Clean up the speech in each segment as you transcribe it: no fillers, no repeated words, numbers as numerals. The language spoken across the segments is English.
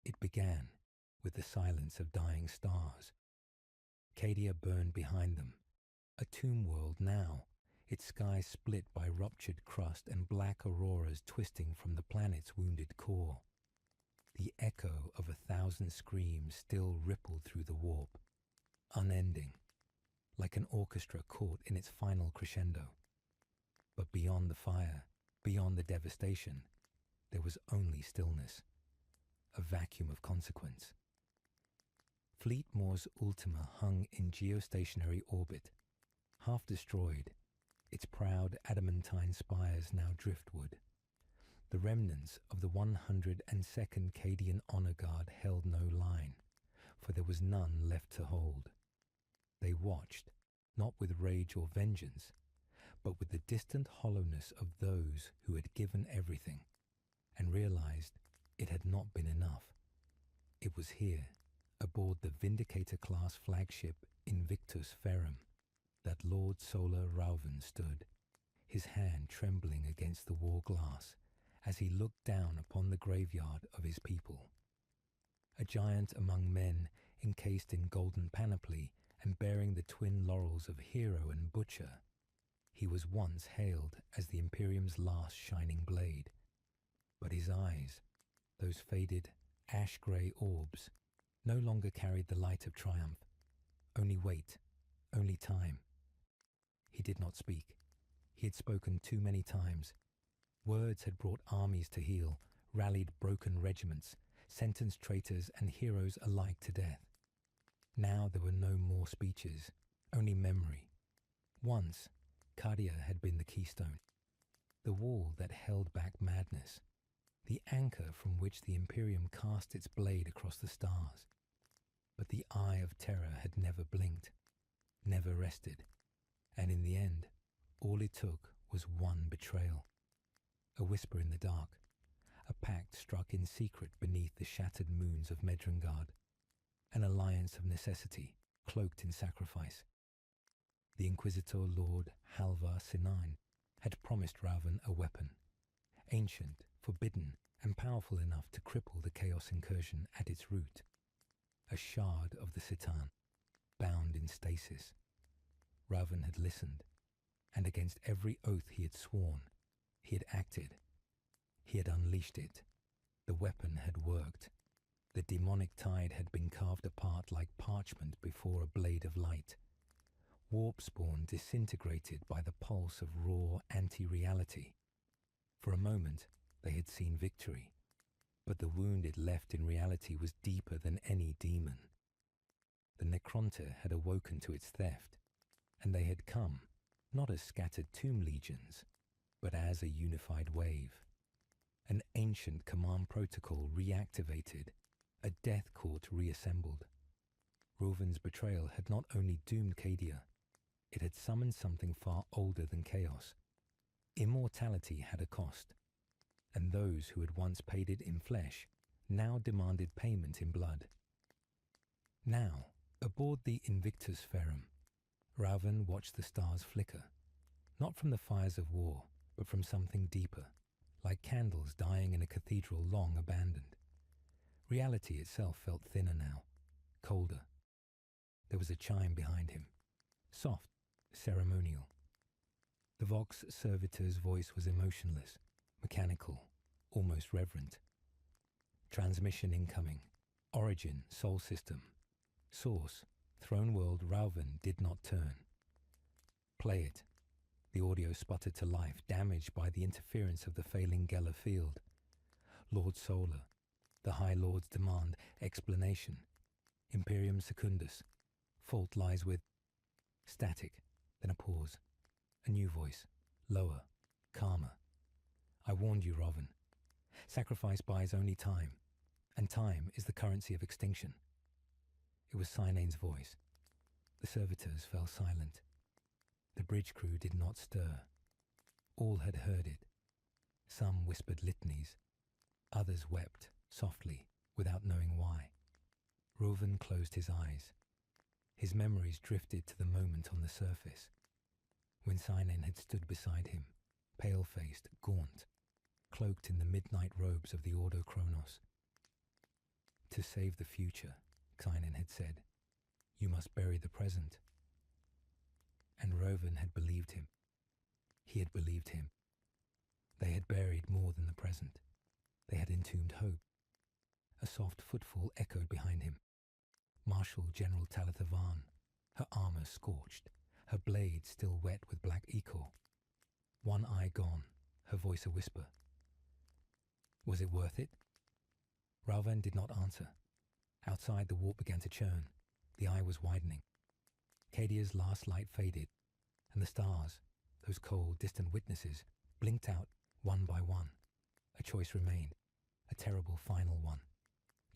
It began with the silence of dying stars. Cadia burned behind them, a tomb world now, its sky split by ruptured crust and black auroras twisting from the planet's wounded core. The echo of 1,000 screams still rippled through the warp, unending, like an orchestra caught in its final crescendo. But beyond the fire, beyond the devastation, there was only stillness, a vacuum of consequence. Fleetmore's Ultima hung in geostationary orbit, half destroyed, its proud adamantine spires now driftwood. The remnants of the 102nd Cadian Honor Guard held no line, for there was none left to hold. They watched, not with rage or vengeance, but with the distant hollowness of those who had given everything, and realized it had not been enough. It was here, aboard the Vindicator-class flagship Invictus Ferrum, that Lord Solar Rauven stood, his hand trembling against the war glass as he looked down upon the graveyard of his people. A giant among men, encased in golden panoply and bearing the twin laurels of hero and butcher, he was once hailed as the Imperium's last shining blade. But his eyes, those faded, ash-grey orbs, no longer carried the light of triumph. Only weight, only time. He did not speak. He had spoken too many times. Words had brought armies to heel, rallied broken regiments, sentenced traitors and heroes alike to death. Now there were no more speeches, only memory. Once, Cadia had been the keystone, the wall that held back madness, the anchor from which the Imperium cast its blade across the stars. But the eye of terror had never blinked, never rested, and in the end, all it took was one betrayal. A whisper in the dark, a pact struck in secret beneath the shattered moons of Medrengard, an alliance of necessity cloaked in sacrifice. The Inquisitor Lord Halvar Sinine had promised Rauven a weapon, ancient, forbidden, and powerful enough to cripple the Chaos incursion at its root. A shard of the Citan, bound in stasis. Rauven had listened, and against every oath he had sworn, he had acted. He had unleashed it. The weapon had worked. The demonic tide had been carved apart like parchment before a blade of light. Warp spawn disintegrated by the pulse of raw anti-reality. For a moment, they had seen victory, but the wound it left in reality was deeper than any demon. The Necronte had awoken to its theft, and they had come, not as scattered tomb legions, but as a unified wave. An ancient command protocol reactivated, a death court reassembled. Rauven's betrayal had not only doomed Cadia, it had summoned something far older than chaos. Immortality had a cost, and those who had once paid it in flesh now demanded payment in blood. Now, aboard the Invictus Ferrum, Rauven watched the stars flicker, not from the fires of war, but from something deeper, like candles dying in a cathedral long abandoned. Reality itself felt thinner now, colder. There was a chime behind him, soft, ceremonial. The Vox servitor's voice was emotionless, mechanical, almost reverent. Transmission incoming. Origin, Sol System. Source, Throne World Rauven did not turn. Play it. The audio sputtered to life, damaged by the interference of the failing Geller field. Lord Solar. The High Lord's demand. Explanation. Imperium Secundus. Fault lies with... Static. Then a pause. A new voice. Lower. Calmer. I warned you, Rauven. Sacrifice buys only time, and time is the currency of extinction. It was Sinene's voice. The servitors fell silent. The bridge crew did not stir. All had heard it. Some whispered litanies. Others wept, softly, without knowing why. Rauven closed his eyes. His memories drifted to the moment on the surface, when Sinene had stood beside him, pale-faced, gaunt, cloaked in the midnight robes of the Ordo Chronos. To save the future, Kynan had said, you must bury the present. And Rovan had believed him. He had believed him. They had buried more than the present. They had entombed hope. A soft footfall echoed behind him. Marshal General Talitha Varn, her armour scorched, her blade still wet with black ichor. One eye gone, her voice a whisper. Was it worth it? Rauven did not answer. Outside, the warp began to churn. The eye was widening. Cadia's last light faded, and the stars, those cold, distant witnesses, blinked out one by one. A choice remained, a terrible final one.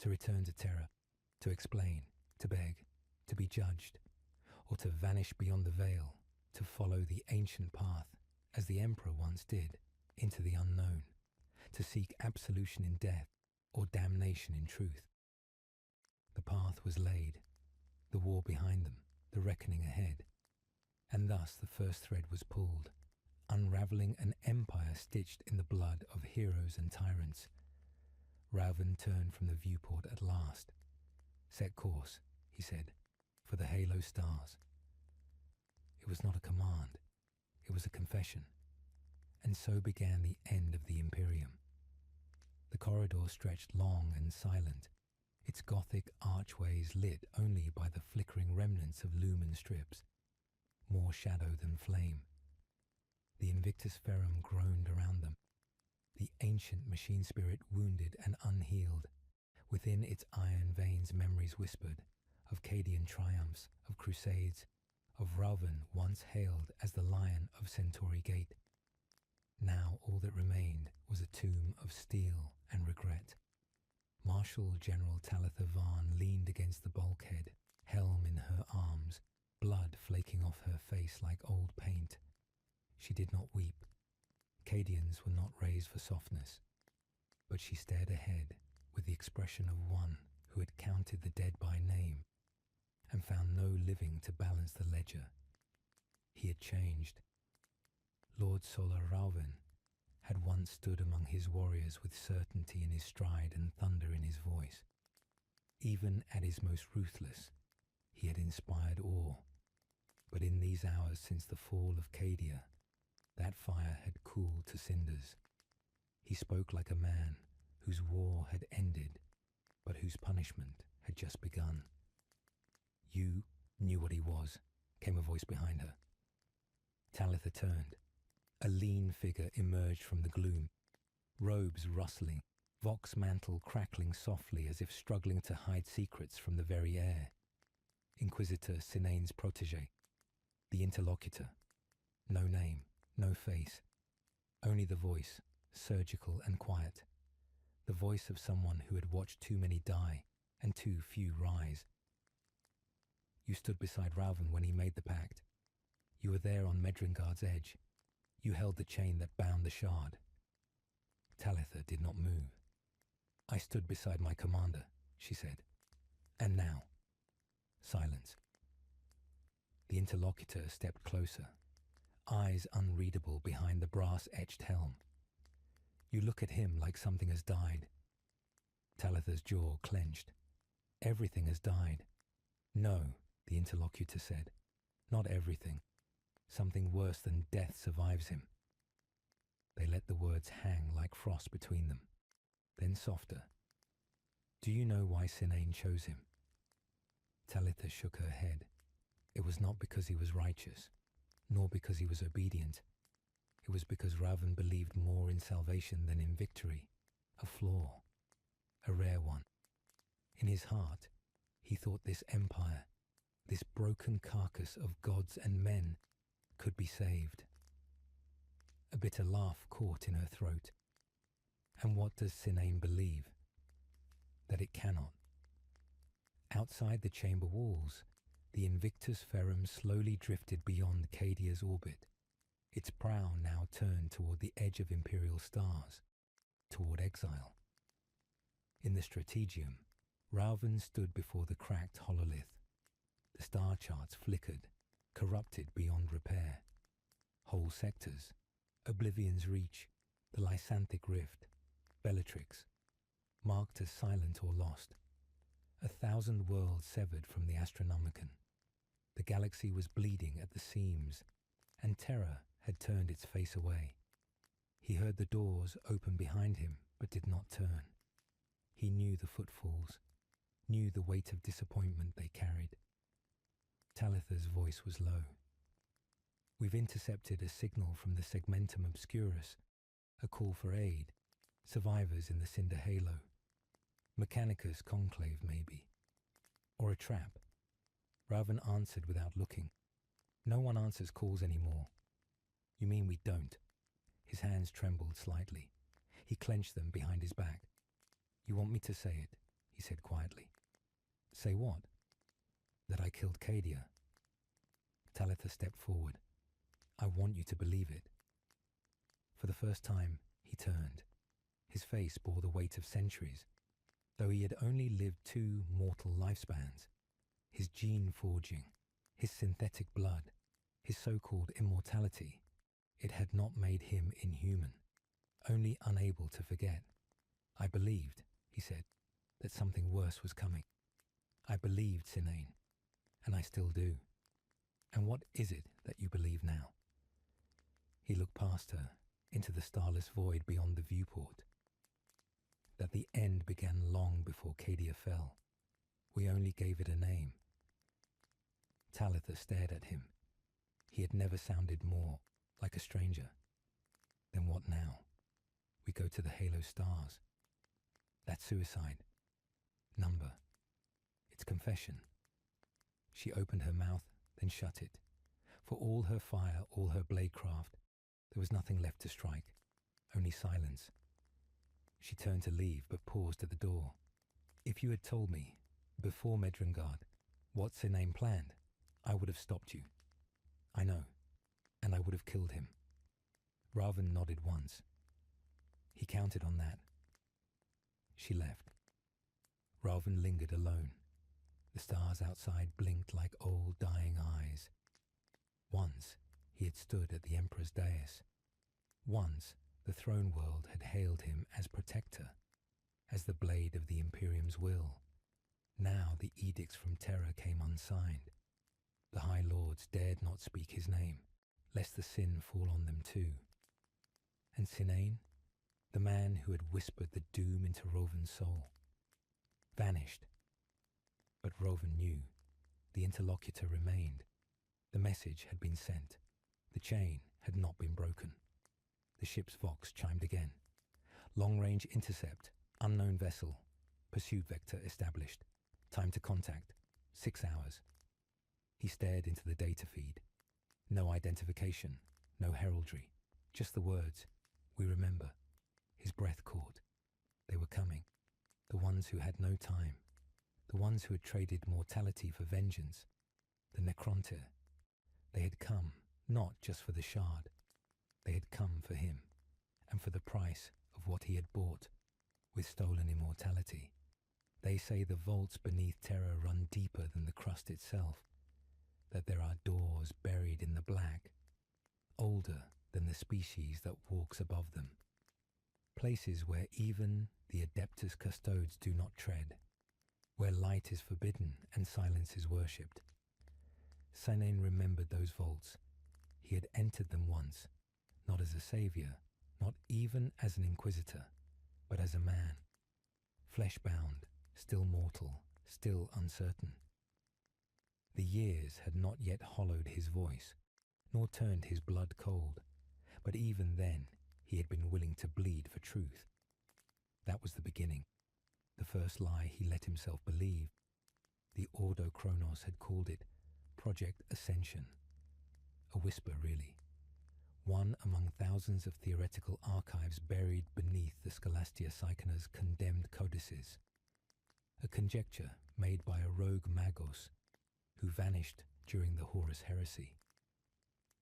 To return to Terra, to explain, to beg, to be judged, or to vanish beyond the veil, to follow the ancient path, as the Emperor once did, into the unknown, to seek absolution in death or damnation in truth. The path was laid, the war behind them, the reckoning ahead, and thus the first thread was pulled, unraveling an empire stitched in the blood of heroes and tyrants. Rauven turned from the viewport at last. Set course, he said, for the halo stars. It was not a command, it was a confession, and so began the end of the Imperium. The corridor stretched long and silent, its Gothic archways lit only by the flickering remnants of lumen strips, more shadow than flame. The Invictus Ferrum groaned around them, the ancient machine spirit wounded and unhealed. Within its iron veins memories whispered, of Cadian triumphs, of crusades, of Rauven once hailed as the Lion of Centauri Gate. Now all that remained was a tomb of steel and regret. Marshal General Talitha Varn leaned against the bulkhead, helm in her arms, blood flaking off her face like old paint. She did not weep. Cadians were not raised for softness, but she stared ahead with the expression of one who had counted the dead by name and found no living to balance the ledger. He had changed. Lord Solar Rauven had once stood among his warriors with certainty in his stride and thunder in his voice. Even at his most ruthless, he had inspired awe. But in these hours since the fall of Cadia, that fire had cooled to cinders. He spoke like a man whose war had ended, but whose punishment had just begun. You knew what he was, came a voice behind her. Talitha turned. A lean figure emerged from the gloom, robes rustling, vox mantle crackling softly as if struggling to hide secrets from the very air. Inquisitor Sinane's protege, the interlocutor. No name, no face, only the voice, surgical and quiet. The voice of someone who had watched too many die and too few rise. You stood beside Rauven when he made the pact. You were there on Medringard's edge. You held the chain that bound the shard. Talitha did not move. I stood beside my commander, she said. And now? Silence. The interlocutor stepped closer, eyes unreadable behind the brass-etched helm. You look at him like something has died. Talitha's jaw clenched. Everything has died. No, the interlocutor said. Not everything. Something worse than death survives him. They let the words hang like frost between them. Then softer. Do you know why Sinane chose him? Talitha shook her head. It was not because he was righteous, nor because he was obedient. It was because Rauven believed more in salvation than in victory, a flaw, a rare one. In his heart, he thought this empire, this broken carcass of gods and men, could be saved. A bitter laugh caught in her throat. And what does Sinane believe? That it cannot. Outside the chamber walls, the Invictus Ferrum slowly drifted beyond Cadia's orbit, its prow now turned toward the edge of Imperial stars, toward exile. In the Strategium, Rauven stood before the cracked hololith. The star charts flickered, corrupted beyond repair. Whole sectors, Oblivion's Reach, the Lysanthic Rift, Bellatrix, marked as silent or lost, 1,000 worlds severed from the Astronomicon. The galaxy was bleeding at the seams, and terror had turned its face away. He heard the doors open behind him, but did not turn. He knew the footfalls, knew the weight of disappointment they carried. Talitha's voice was low. "We've intercepted a signal from the Segmentum Obscurus, a call for aid, survivors in the Cinder Halo. Mechanicus conclave, maybe. Or a trap." Raven answered without looking. "No one answers calls anymore." "You mean we don't?" His hands trembled slightly. He clenched them behind his back. "You want me to say it?" he said quietly. "Say what?" "That I killed Cadia." Talitha stepped forward. "I want you to believe it." For the first time, he turned. His face bore the weight of centuries, though he had only lived 2 mortal lifespans. His gene forging, his synthetic blood, his so-called immortality, it had not made him inhuman, only unable to forget. "I believed," he said, "that something worse was coming. I believed, Sinane, and I still do. And what is it that you believe now?" He looked past her, into the starless void beyond the viewport. "That the end began long before Cadia fell. We only gave it a name." Talitha stared at him. He had never sounded more like a stranger. "Then what now?" "We go to the Halo stars." "That's suicide." "Number." "It's confession." She opened her mouth, then shut it. For all her fire, all her bladecraft, there was nothing left to strike, only silence. She turned to leave, but paused at the door. "If you had told me, before Medrengard, what Sinane planned, I would have stopped you." "I know, and I would have killed him." Raven nodded once. He counted on that. She left. Raven lingered alone. The stars outside blinked like old dying eyes. Once he had stood at the Emperor's dais. Once the throne world had hailed him as protector, as the blade of the Imperium's will. Now the edicts from Terra came unsigned. The High Lords dared not speak his name, lest the sin fall on them too. And Sinane, the man who had whispered the doom into Roven's soul, vanished. But Roven knew. The interlocutor remained. The message had been sent. The chain had not been broken. The ship's vox chimed again. "Long-range intercept, unknown vessel, pursuit vector established. Time to contact, 6 hours." He stared into the data feed. No identification, no heraldry, just the words, "We remember." His breath caught. They were coming. The ones who had no time. The ones who had traded mortality for vengeance. The Necrontyr. They had come, not just for the shard. They had come for him, and for the price of what he had bought with stolen immortality. They say the vaults beneath Terra run deeper than the crust itself, that there are doors buried in the black, older than the species that walks above them. Places where even the Adeptus Custodes do not tread, where light is forbidden and silence is worshipped. Sinane remembered those vaults. He had entered them once, not as a savior, not even as an inquisitor, but as a man. Flesh-bound, still mortal, still uncertain. The years had not yet hollowed his voice, nor turned his blood cold, but even then he had been willing to bleed for truth. That was the beginning, the first lie he let himself believe. The Ordo Chronos had called it Project Ascension. A whisper, really. One among thousands of theoretical archives buried beneath the Scholastia Psychona's condemned codices. A conjecture made by a rogue magos who vanished during the Horus Heresy.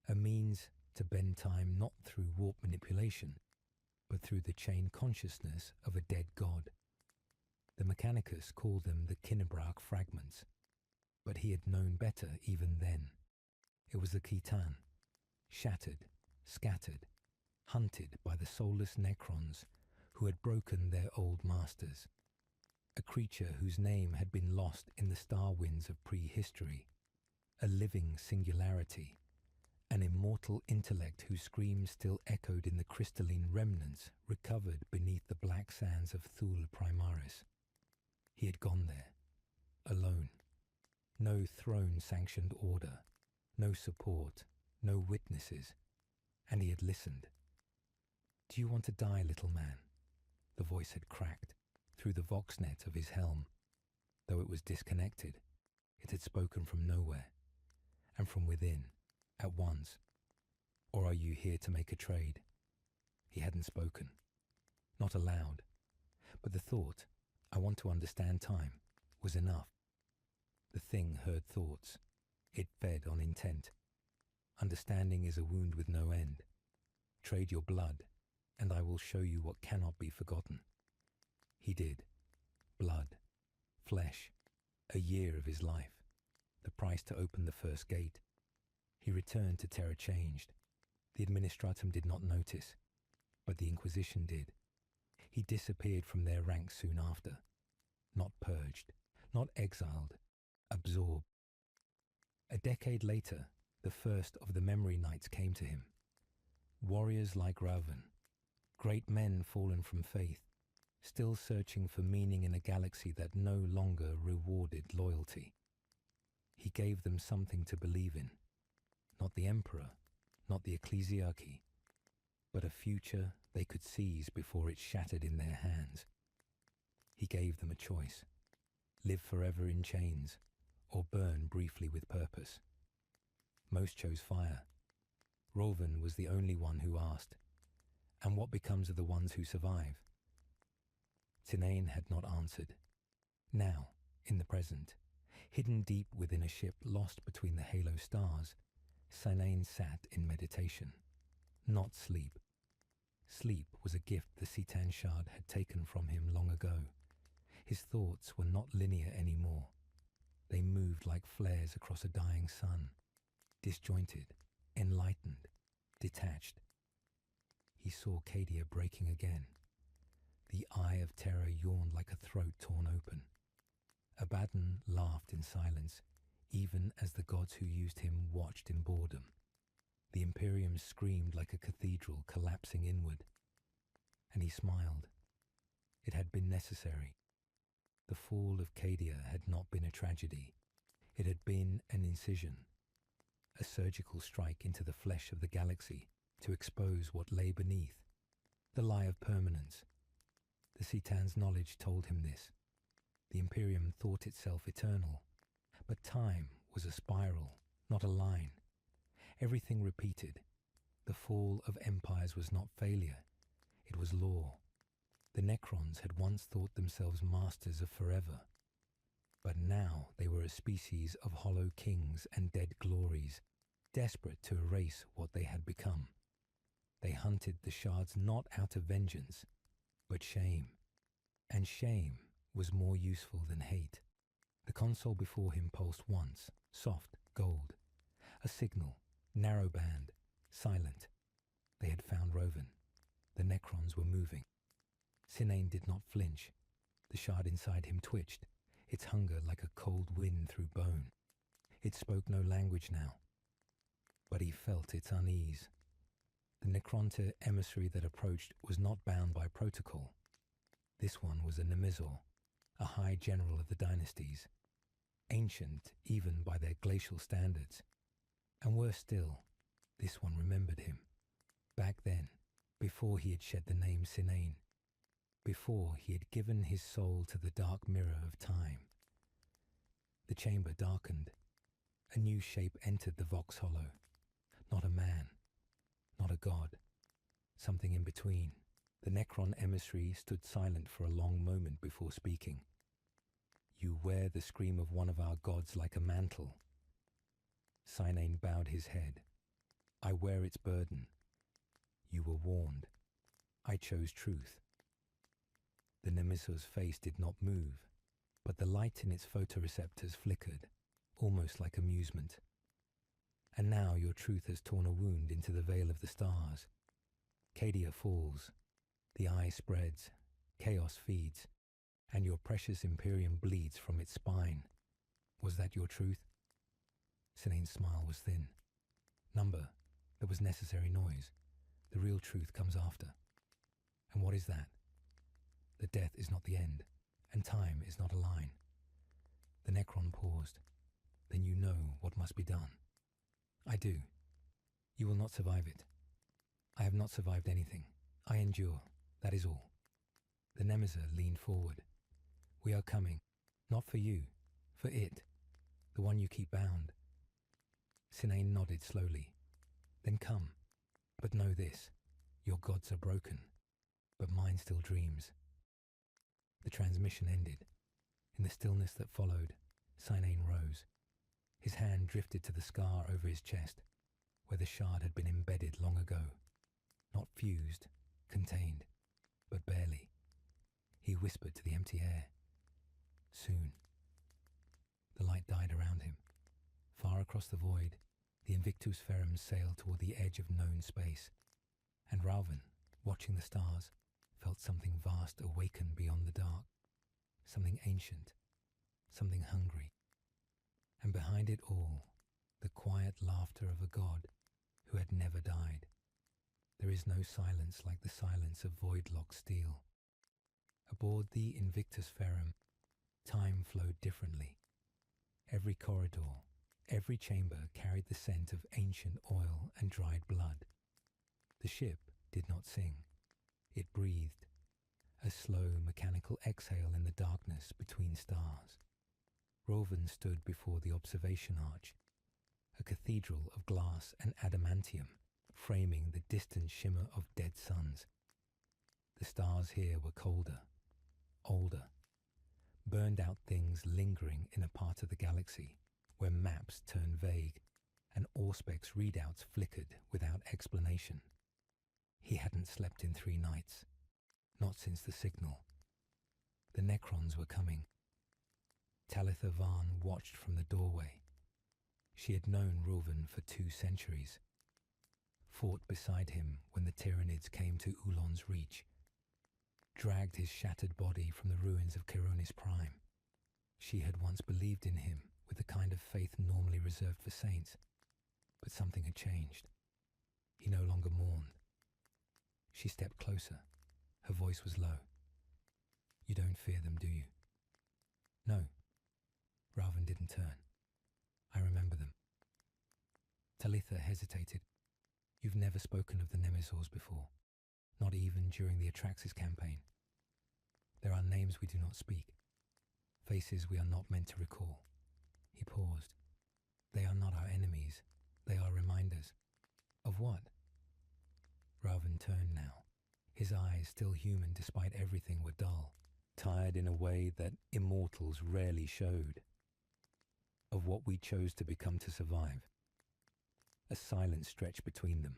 A means to bend time not through warp manipulation, but through the chain consciousness of a dead god. The Mechanicus called them the Kinnebrach fragments, but he had known better even then. It was the Khitan, shattered, scattered, hunted by the soulless Necrons who had broken their old masters. a creature whose name had been lost in the star winds of prehistory, a living singularity, an immortal intellect whose screams still echoed in the crystalline remnants recovered beneath the black sands of Thule Primaris. He had gone there, alone. No throne-sanctioned order, no support, no witnesses, and he had listened. "Do you want to die, little man?" The voice had cracked through the voxnet of his helm. Though it was disconnected, it had spoken from nowhere, and from within, at once. "Or are you here to make a trade?" He hadn't spoken, not aloud, but the thought, "I want to understand time," was enough. The thing heard thoughts. It fed on intent. Understanding is a wound with no end. Trade your blood, and I will show you what cannot be forgotten. He did. Blood, flesh, a year of his life, the price to open the first gate. He returned to Terra changed. The Administratum did not notice, but the Inquisition did. He disappeared from their ranks soon after. Not purged, not exiled, absorbed. A decade later, the first of the Memory Knights came to him. Warriors like Raven, great men fallen from faith, still searching for meaning in a galaxy that no longer rewarded loyalty. He gave them something to believe in. Not the Emperor, not the Ecclesiarchy, but a future they could seize before it shattered in their hands. He gave them a choice: live forever in chains, or burn briefly with purpose. Most chose fire. Roven was the only one who asked, "And what becomes of the ones who survive?" Tinane had not answered. Now, in the present, hidden deep within a ship lost between the halo stars, Tinane sat in meditation. Not sleep. Sleep was a gift the Citan Shard had taken from him long ago. His thoughts were not linear anymore. They moved like flares across a dying sun, disjointed, enlightened, detached. He saw Cadia breaking again. The eye of terror yawned like a throat torn open. Abaddon laughed in silence, even as the gods who used him watched in boredom. The Imperium screamed like a cathedral collapsing inward. And he smiled. It had been necessary. The fall of Cadia had not been a tragedy. It had been an incision, a surgical strike into the flesh of the galaxy to expose what lay beneath, the lie of permanence. The Citan's knowledge told him this. The Imperium thought itself eternal, but time was a spiral, not a line. Everything repeated. The fall of empires was not failure, it was law. The Necrons had once thought themselves masters of forever, but now they were a species of hollow kings and dead glories, desperate to erase what they had become. They hunted the shards not out of vengeance, but shame. And shame was more useful than hate. The console before him pulsed once, soft, gold. A signal, narrowband, silent. They had found Roven. The Necrons were moving. Tinane did not flinch. The shard inside him twitched, its hunger like a cold wind through bone. It spoke no language now, but he felt its unease. The Necronte emissary that approached was not bound by protocol. This one was a Nemizor, a high general of the dynasties, ancient even by their glacial standards. And worse still, this one remembered him. Back then, before he had shed the name Tinane, before he had given his soul to the dark mirror of time. The chamber darkened. A new shape entered the Vox Hollow. Not a man, not a god, something in between. The Necron emissary stood silent for a long moment before speaking. "You wear the scream of one of our gods like a mantle." Tinane bowed his head. "I wear its burden. You were warned. I chose truth." The Nemizor's face did not move, but the light in its photoreceptors flickered, almost like amusement. "And now your truth has torn a wound into the veil of the stars. Cadia falls. The eye spreads. Chaos feeds. and your precious Imperium bleeds from its spine. Was that your truth? Sinane's smile was thin. Number, there was necessary noise. The real truth comes after. And what is that? That death is not the end, and time is not a line. The Necron paused. Then you know what must be done. I do. You will not survive it. I have not survived anything. I endure. That is all. The Nemesis leaned forward. We are coming. Not for you. For it. The one you keep bound. Sinane nodded slowly. Then come. But know this. Your gods are broken. But mine still dreams. The transmission ended. In the stillness that followed, Sinane rose. His hand drifted to the scar over his chest, where the shard had been embedded long ago. Not fused, contained, but barely. He whispered to the empty air. Soon. The light died around him. Far across the void, the Invictus Ferrum sailed toward the edge of known space, and Ralvin, watching the stars, felt something vast awaken beyond the dark, something ancient, something hungry. And behind it all, the quiet laughter of a god who had never died. There is no silence like the silence of void-locked steel. Aboard the Invictus Ferrum, time flowed differently. Every corridor, every chamber carried the scent of ancient oil and dried blood. The ship did not sing. It breathed, a slow mechanical exhale in the darkness between stars. Rovan stood before the observation arch, a cathedral of glass and adamantium, framing the distant shimmer of dead suns. The stars here were colder, older, burned-out things lingering in a part of the galaxy where maps turned vague and Auspex readouts flickered without explanation. He hadn't slept in 3 nights, not since the signal. The Necrons were coming. Talitha Vaughn watched from the doorway. She had known Rovan for 2 centuries, fought beside him when the Tyranids came to Ulon's reach, dragged his shattered body from the ruins of Chironis Prime. She had once believed in him with the kind of faith normally reserved for saints, but something had changed. He no longer mourned. She stepped closer. Her voice was low. You don't fear them, do you? No. Ralvin didn't turn. I remember them. Talitha hesitated. You've never spoken of the Nemesis before, not even during the Atraxis campaign. There are names we do not speak, faces we are not meant to recall. He paused. They are not our enemies. They are reminders. Of what? Ralvin turned now. His eyes, still human despite everything, were dull, tired in a way that immortals rarely showed. Of what we chose to become to survive. A silence stretched between them,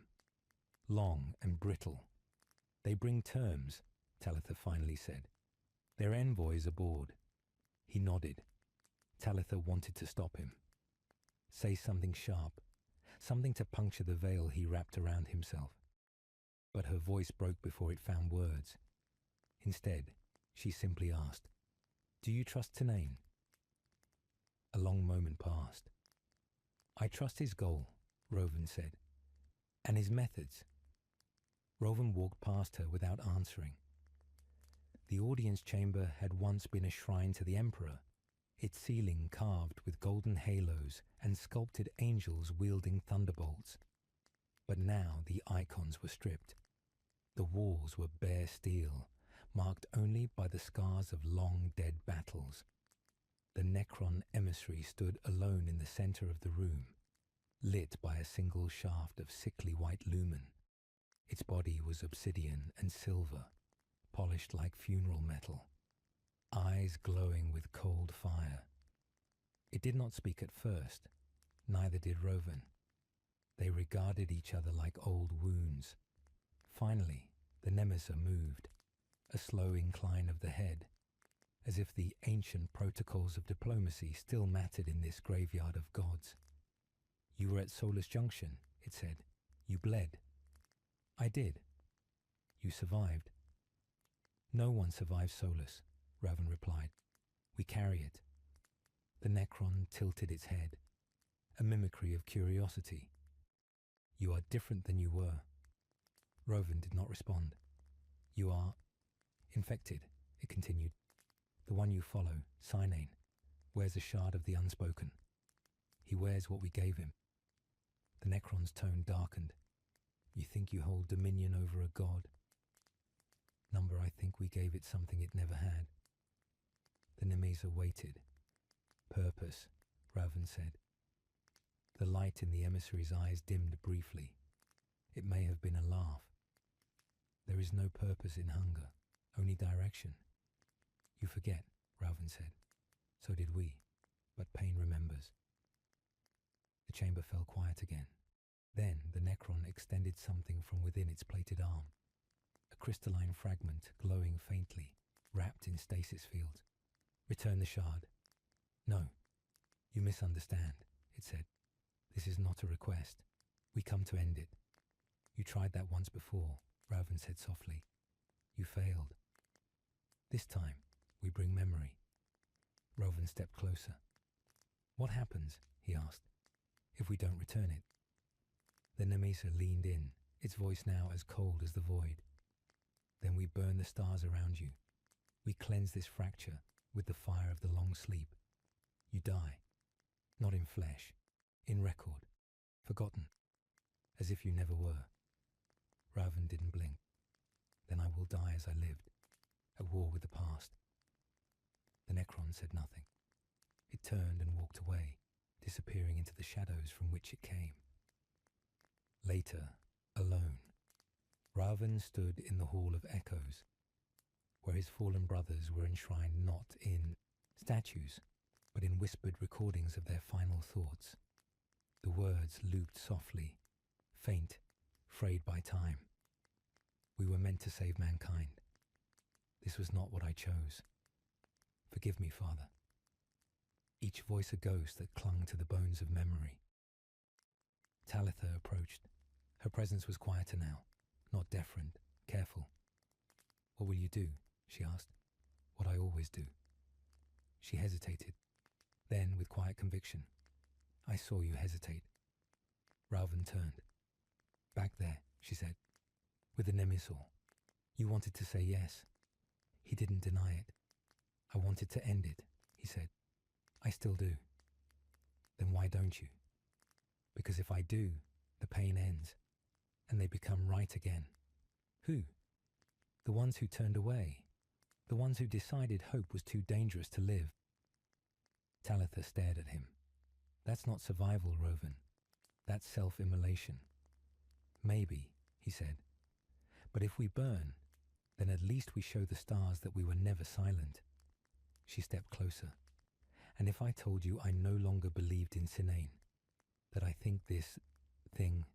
long and brittle. They bring terms, Talitha finally said. Their envoys aboard. He nodded. Talitha wanted to stop him. Say something sharp, something to puncture the veil he wrapped around himself. But her voice broke before it found words. Instead, she simply asked, Do you trust Sinane? A long moment passed. I trust his goal, Rovan said, and his methods. Rovan walked past her without answering. The audience chamber had once been a shrine to the Emperor, its ceiling carved with golden halos and sculpted angels wielding thunderbolts. But now the icons were stripped. The walls were bare steel, marked only by the scars of long dead battles. The Necron emissary stood alone in the center of the room, lit by a single shaft of sickly white lumen. Its body was obsidian and silver, polished like funeral metal, eyes glowing with cold fire. It did not speak at first, neither did Rovan. They regarded each other like old wounds. Finally, the Nemesis moved, a slow incline of the head, as if the ancient protocols of diplomacy still mattered in this graveyard of gods. You were at Solus Junction, it said. You bled. I did. You survived. No one survives Solus. Raven replied. We carry it. The Necron tilted its head, a mimicry of curiosity. You are different than you were. Raven did not respond. You are infected, it continued. The one you follow, Sinane, wears a shard of the unspoken. He wears what we gave him. The Necron's tone darkened. You think you hold dominion over a god? Number, I think we gave it something it never had. The Nemesa waited. Purpose, Raven said. The light in the emissary's eyes dimmed briefly. It may have been a laugh. There is no purpose in hunger, only direction. You forget, Raven said. So did we, but pain remembers. The chamber fell quiet again. Then the Necron extended something from within its plated arm. A crystalline fragment glowing faintly, wrapped in stasis fields. Return the shard. No, you misunderstand, it said. This is not a request. We come to end it. You tried that once before, Raven said softly. You failed. This time, we bring memory. Raven stepped closer. What happens, he asked, if we don't return it? The Nemesa leaned in, its voice now as cold as the void. Then we burn the stars around you. We cleanse this fracture with the fire of the long sleep. You die, not in flesh, in record, forgotten, as if you never were. Raven didn't blink. Then I will die as I lived, at war with the past. The Necron said nothing. It turned and walked away, disappearing into the shadows from which it came. Later, alone, Raven stood in the Hall of Echoes, where his fallen brothers were enshrined not in statues, but in whispered recordings of their final thoughts. The words looped softly, faint, frayed by time. We were meant to save mankind. This was not what I chose. Forgive me, Father. Each voice a ghost that clung to the bones of memory. Talitha approached. Her presence was quieter now, not deferent, careful. What will you do? She asked. What I always do. She hesitated. Then, with quiet conviction, I saw you hesitate. Raven turned. Back there, she said, with the Nemisor. You wanted to say yes. He didn't deny it. I wanted to end it, he said. I still do. Then why don't you? Because if I do, the pain ends, and they become right again. Who? The ones who turned away. The ones who decided hope was too dangerous to live. Talitha stared at him. That's not survival, Raven. That's self-immolation. Maybe, he said. But if we burn, then at least we show the stars that we were never silent. She stepped closer. And if I told you I no longer believed in Sinane, that I think this thing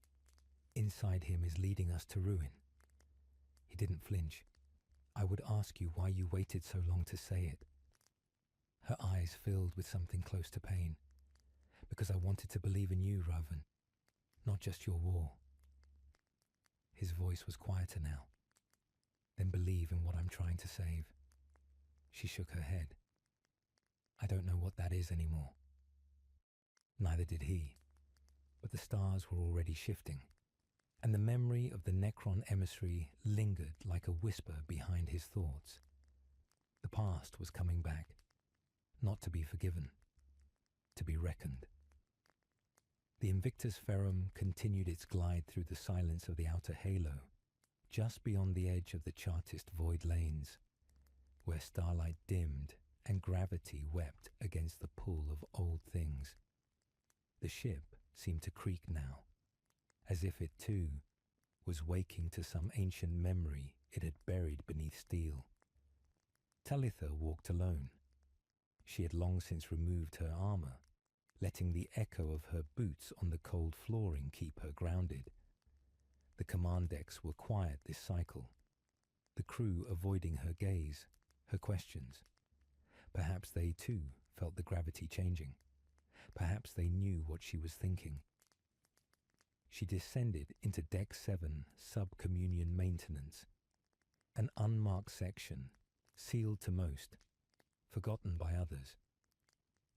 inside him is leading us to ruin? He didn't flinch. I would ask you why you waited so long to say it. Her eyes filled with something close to pain. Because I wanted to believe in you, Raven, not just your war. His voice was quieter now. Then believe in what I'm trying to save. She shook her head. I don't know what that is anymore. Neither did he. But the stars were already shifting, and the memory of the Necron emissary lingered like a whisper behind his thoughts. The past was coming back, not to be forgiven, to be reckoned. The Invictus Ferrum continued its glide through the silence of the outer halo, just beyond the edge of the Chartist void lanes, where starlight dimmed and gravity wept against the pull of old things. The ship seemed to creak now, as if it too was waking to some ancient memory it had buried beneath steel. Talitha walked alone. She had long since removed her armor, letting the echo of her boots on the cold flooring keep her grounded. The command decks were quiet this cycle, the crew avoiding her gaze, her questions. Perhaps they too felt the gravity changing. Perhaps they knew what she was thinking. She descended into Deck 7 sub-communion maintenance, an unmarked section, sealed to most, forgotten by others.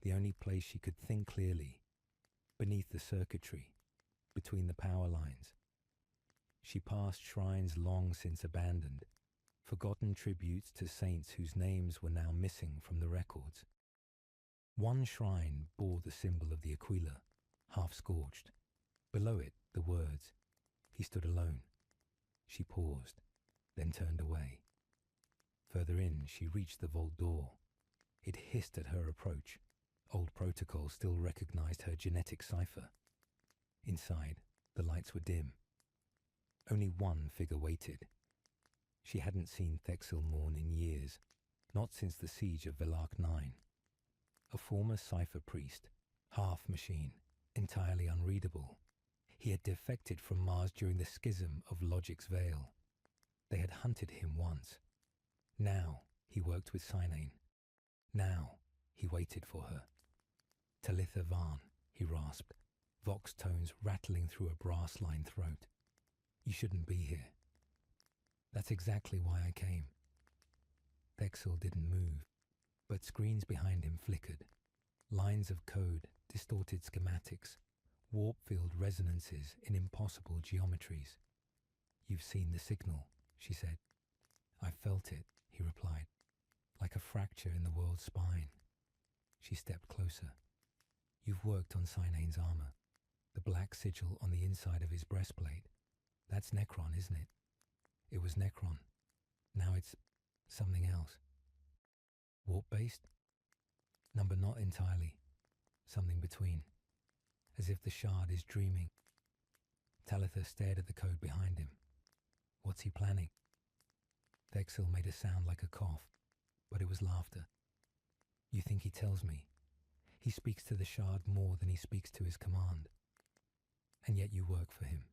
The only place she could think clearly, beneath the circuitry, between the power lines. She passed shrines long since abandoned, forgotten tributes to saints whose names were now missing from the records. One shrine bore the symbol of the Aquila, half scorched. Below it, the words, "He stood alone." She paused, then turned away. Further in, she reached the vault door. It hissed at her approach. Old protocol still recognized her genetic cipher. Inside, the lights were dim. Only one figure waited. She hadn't seen Thexil Morn in years, not since the siege of Velark 9. A former cipher priest, half machine, entirely unreadable. He had defected from Mars during the schism of Logic's Veil. They had hunted him once. Now he worked with Sinane. Now he waited for her. Talitha Van, he rasped, vox tones rattling through a brass-lined throat. "You shouldn't be here." "That's exactly why I came." Thexil didn't move, but screens behind him flickered. Lines of code, distorted schematics, warp-field resonances in impossible geometries. "You've seen the signal," she said. "I felt it," he replied, "like a fracture in the world's spine." She stepped closer. "You've worked on Sinane's armor. The black sigil on the inside of his breastplate. That's Necron, isn't it?" "It was Necron. Now it's something else." "Warp-based?" "Number not entirely. Something between. As if the shard is dreaming." Talitha stared at the code behind him. "What's he planning?" Thexil made a sound like a cough, but it was laughter. "You think he tells me? He speaks to the shard more than he speaks to his command. And yet you work for him.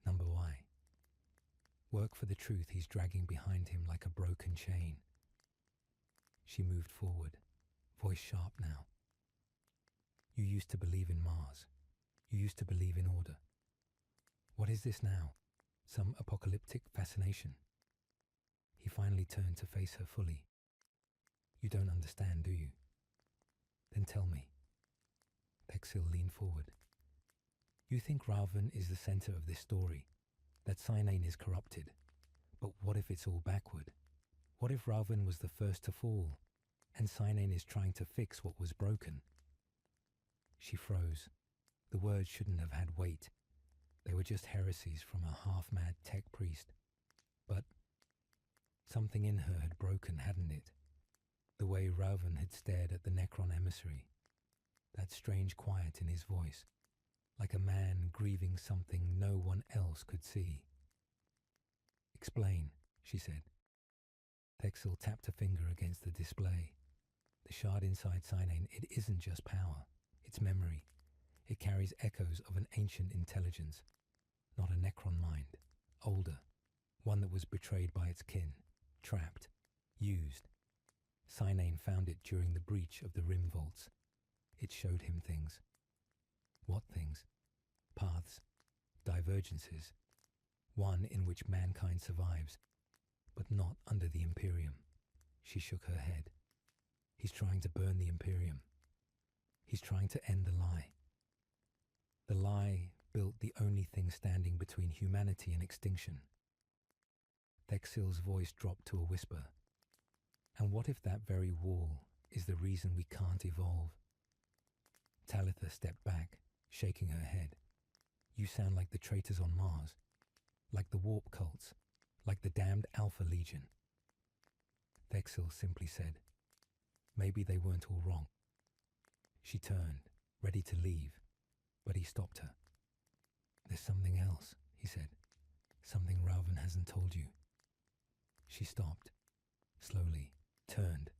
Number why? Work for the truth he's dragging behind him like a broken chain." She moved forward, voice sharp now. "You used to believe in Mars. You used to believe in order. What is this now? Some apocalyptic fascination?" He finally turned to face her fully. "You don't understand, do you? Then tell me." Thexil leaned forward. "You think Raven is the center of this story, that Sinane is corrupted. But what if it's all backward? What if Raven was the first to fall, and Sinane is trying to fix what was broken?" She froze. The words shouldn't have had weight. They were just heresies from a half-mad tech priest. But something in her had broken, hadn't it? The way Raven had stared at the Necron emissary. That strange quiet in his voice, like a man grieving something no one else could see. "Explain," she said. Thexil tapped a finger against the display. "The shard inside Sinane, it isn't just power. It's memory. It carries echoes of an ancient intelligence. Not a Necron mind. Older. One that was betrayed by its kin. Trapped. Used. Sinane found it during the breach of the Rim Vaults. It showed him things." "What things?" "Paths. Divergences. One in which mankind survives, but not under the Imperium." She shook her head. "He's trying to burn the Imperium. He's trying to end the lie. The lie built the only thing standing between humanity and extinction." Thexil's voice dropped to a whisper. "And what if that very wall is the reason we can't evolve?" Talitha stepped back, shaking her head. "You sound like the traitors on Mars. Like the warp cults. Like the damned Alpha Legion." Thexil simply said, "Maybe they weren't all wrong." She turned, ready to leave, but he stopped her. "There's something else," he said. "Something Raven hasn't told you." She stopped, slowly, turned.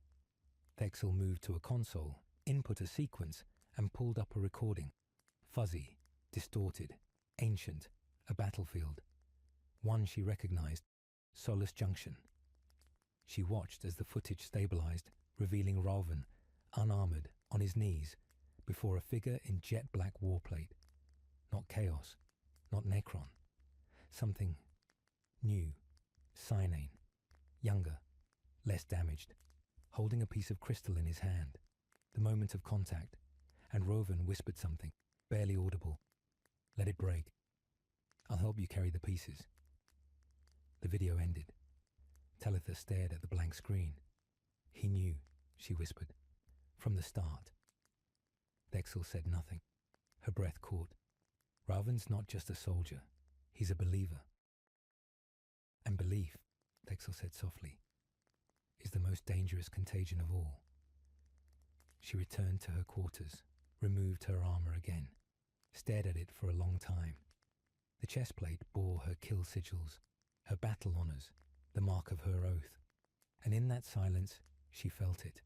Thexil moved to a console, input a sequence, and pulled up a recording. Fuzzy, distorted, ancient, a battlefield. One she recognized, Solace Junction. She watched as the footage stabilized, revealing Raven, unarmored, on his knees, before a figure in jet black warplate. Not Chaos, not Necron. Something new, Sinane, younger, less damaged, holding a piece of crystal in his hand. The moment of contact, and Rovan whispered something, barely audible. "Let it break. I'll help you carry the pieces." The video ended. Talitha stared at the blank screen. "He knew," she whispered. "From the start." Dexel said nothing. Her breath caught. "Raven's not just a soldier. He's a believer." "And belief," Dexel said softly, "is the most dangerous contagion of all." She returned to her quarters, removed her armor again, stared at it for a long time. The chestplate bore her kill sigils, her battle honors, the mark of her oath. And in that silence, she felt it.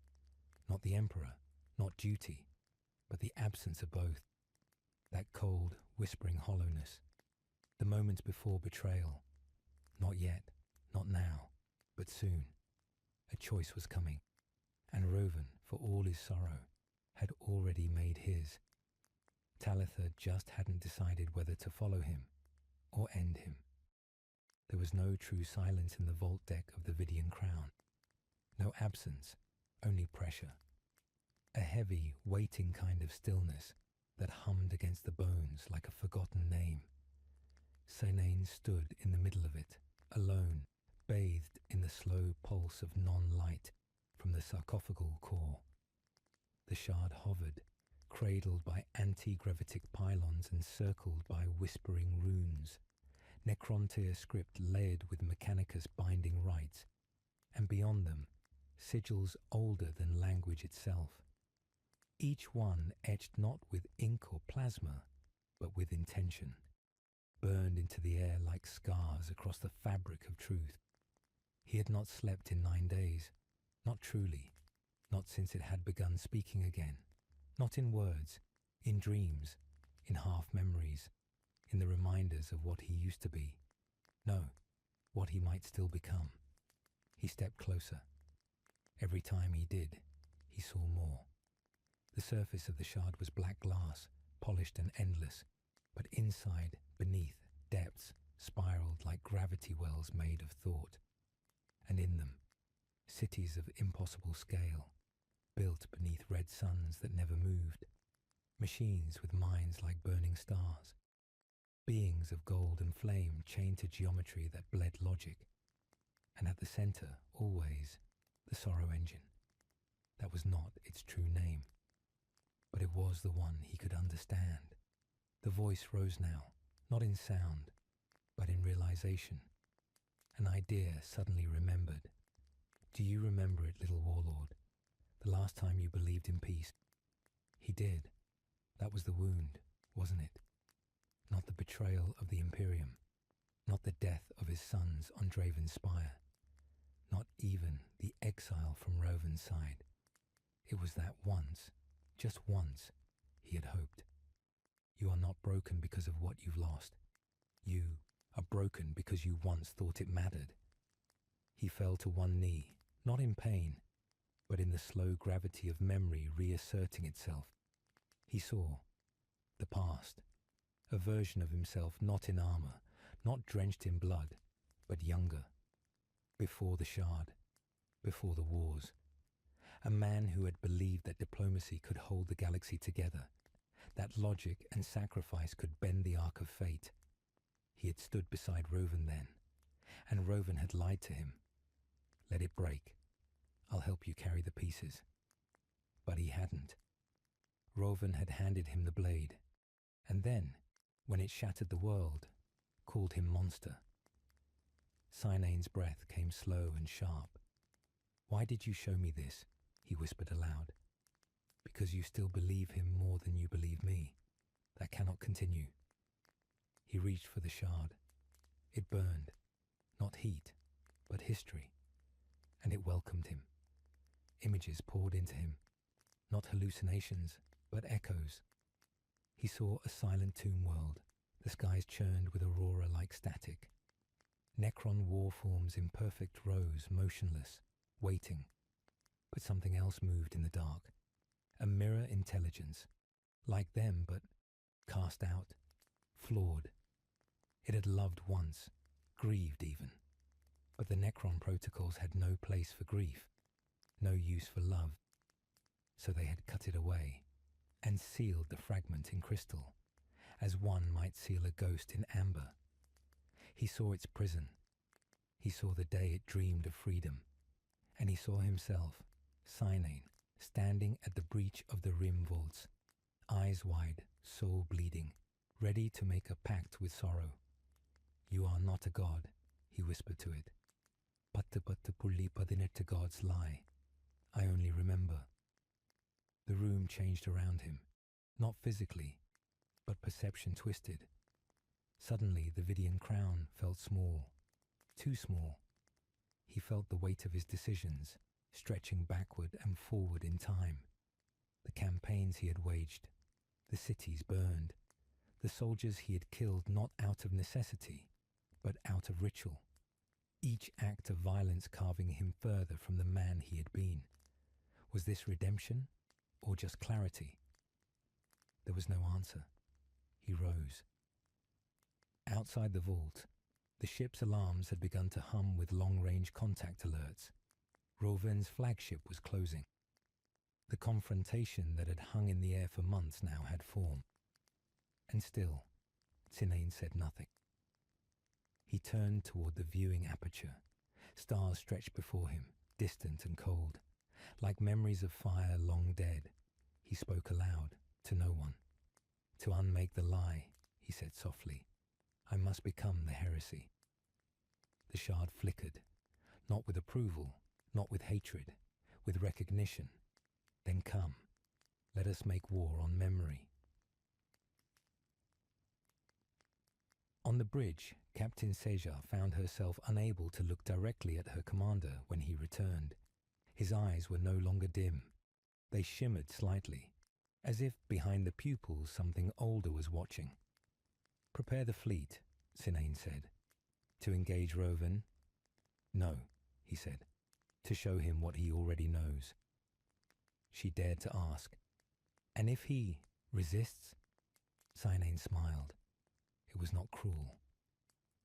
Not the Emperor, not duty, but the absence of both. That cold, whispering hollowness. The moments before betrayal. Not yet, not now, but soon. A choice was coming. And Rovan, for all his sorrow, had already made his. Talitha just hadn't decided whether to follow him or end him. There was no true silence in the vault deck of the Vidian crown. No absence, only pressure. A heavy, waiting kind of stillness that hummed against the bones like a forgotten name. Synane stood in the middle of it, alone, bathed in the slow pulse of non-light from the sarcophagal core. The shard hovered, cradled by anti-gravitic pylons and circled by whispering runes. Necrontyr script layered with Mechanicus binding rites, and beyond them, sigils older than language itself. Each one etched not with ink or plasma, but with intention, burned into the air like scars across the fabric of truth. He had not slept in 9 days, not truly, not since it had begun speaking again, not in words, in dreams, in half-memories, in the reminders of what he used to be. No, what he might still become. He stepped closer. Every time he did, he saw more. The surface of the shard was black glass, polished and endless, but inside, beneath, depths spiraled like gravity wells made of thought. And in them, cities of impossible scale, built beneath red suns that never moved, machines with minds like burning stars, beings of gold and flame chained to geometry that bled logic, and at the center, always, the sorrow engine. That was not its true name, but it was the one he could understand. The voice rose now, not in sound, but in realization. An idea suddenly remembered. "Do you remember it, little warlord? The last time you believed in peace?" He did. That was the wound, wasn't it? Not the betrayal of the Imperium, not the death of his sons on Draven's spire, not even the exile from Rovan's side. It was that once, just once, he had hoped. You are not broken because of what you've lost. You are broken because you once thought it mattered. He fell to one knee, not in pain, but in the slow gravity of memory reasserting itself. He saw the past, a version of himself not in armor, not drenched in blood, but younger, before the shard, before the wars. A man who had believed that diplomacy could hold the galaxy together, that logic and sacrifice could bend the arc of fate. He had stood beside Rovan then, and Rovan had lied to him. "Let it break. I'll help you carry the pieces." But he hadn't. Rovan had handed him the blade, and then, when it shattered the world, called him monster. Synane's breath came slow and sharp. "Why did you show me this?" he whispered aloud. "Because you still believe him more than you believe me. That cannot continue." He reached for the shard. It burned, not heat, but history, and it welcomed him. Images poured into him, not hallucinations, but echoes. He saw a silent tomb world, the skies churned with aurora like static. Necron war forms in perfect rows, motionless, waiting. But something else moved in the dark. A mirror intelligence, like them but cast out, flawed. It had loved once, grieved even. But the Necron protocols had no place for grief. no use for love. So they had cut it away and sealed the fragment in crystal, as one might seal a ghost in amber. He saw its prison. He saw the day it dreamed of freedom. And he saw himself, Cynane, standing at the breach of the rim vaults, eyes wide, soul bleeding, ready to make a pact with sorrow. "You are not a god," he whispered to it. "Patte pulli padinette gods lie. I only remember." The room changed around him, not physically, but perception twisted. Suddenly the Vidian crown felt small, too small. He felt the weight of his decisions, stretching backward and forward in time. The campaigns he had waged, the cities burned, the soldiers he had killed not out of necessity, but out of ritual. Each act of violence carving him further from the man he had been. Was this redemption, or just clarity? There was no answer. He rose. Outside the vault, the ship's alarms had begun to hum with long-range contact alerts. Roven's flagship was closing. The confrontation that had hung in the air for months now had form. And still, Cynane said nothing. He turned toward the viewing aperture. Stars stretched before him, distant and cold, like memories of fire long dead. He spoke aloud, to no one. "To unmake the lie," he said softly, "I must become the heresy." The shard flickered, not with approval, not with hatred, with recognition. "Then come, let us make war on memory." On the bridge, Captain Seja found herself unable to look directly at her commander when he returned. His eyes were no longer dim. They shimmered slightly, as if behind the pupils something older was watching. "Prepare the fleet," Cynane said. "To engage Roven?" "No," he said, to show him what he already knows. She dared to ask, "And if he resists?" Cynane smiled. It was not cruel.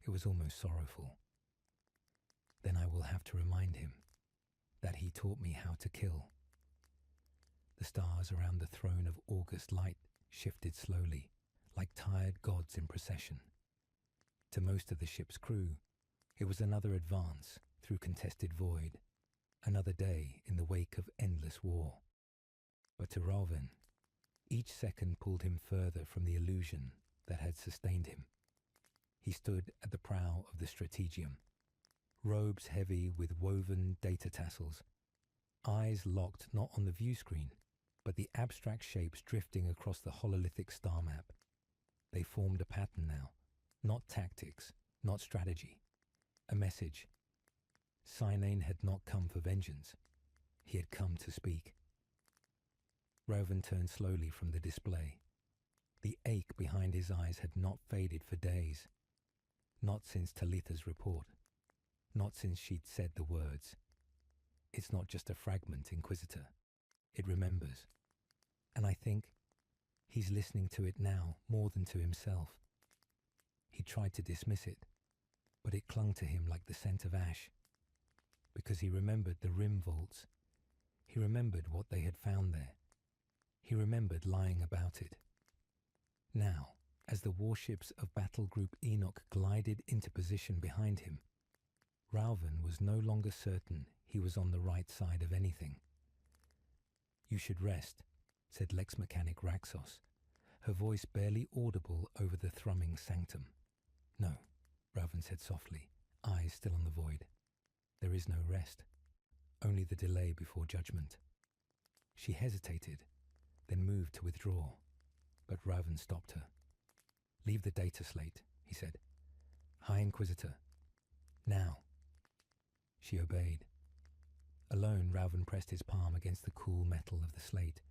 It was almost sorrowful. "Then I will have to remind him that he taught me how to kill." The stars around the throne of August light shifted slowly, like tired gods in procession. To most of the ship's crew, it was another advance through contested void, another day in the wake of endless war. But to Roven, each second pulled him further from the illusion that had sustained him. He stood at the prow of the Strategium, robes heavy with woven data tassels, eyes locked not on the view screen, but the abstract shapes drifting across the hololithic star map. They formed a pattern now, not tactics, not strategy, a message. Cynane had not come for vengeance. He had come to speak. Roven turned slowly from the display. The ache behind his eyes had not faded for days. Not since Talitha's report. Not since she'd said the words. "It's not just a fragment, Inquisitor. It remembers." And I think he's listening to it now more than to himself. He tried to dismiss it, but it clung to him like the scent of ash. Because he remembered the rim vaults. He remembered what they had found there. He remembered lying about it. Now, as the warships of Battle Group Enoch glided into position behind him, Ralven was no longer certain he was on the right side of anything. "You should rest," said Lex Mechanic Raxos, her voice barely audible over the thrumming sanctum. "No," Ralven said softly, eyes still on the void. "There is no rest, only the delay before judgment." She hesitated, then moved to withdraw, but Ralven stopped her. "Leave the data slate," he said. "High Inquisitor. Now." She obeyed. Alone, Ralven pressed his palm against the cool metal of the slate.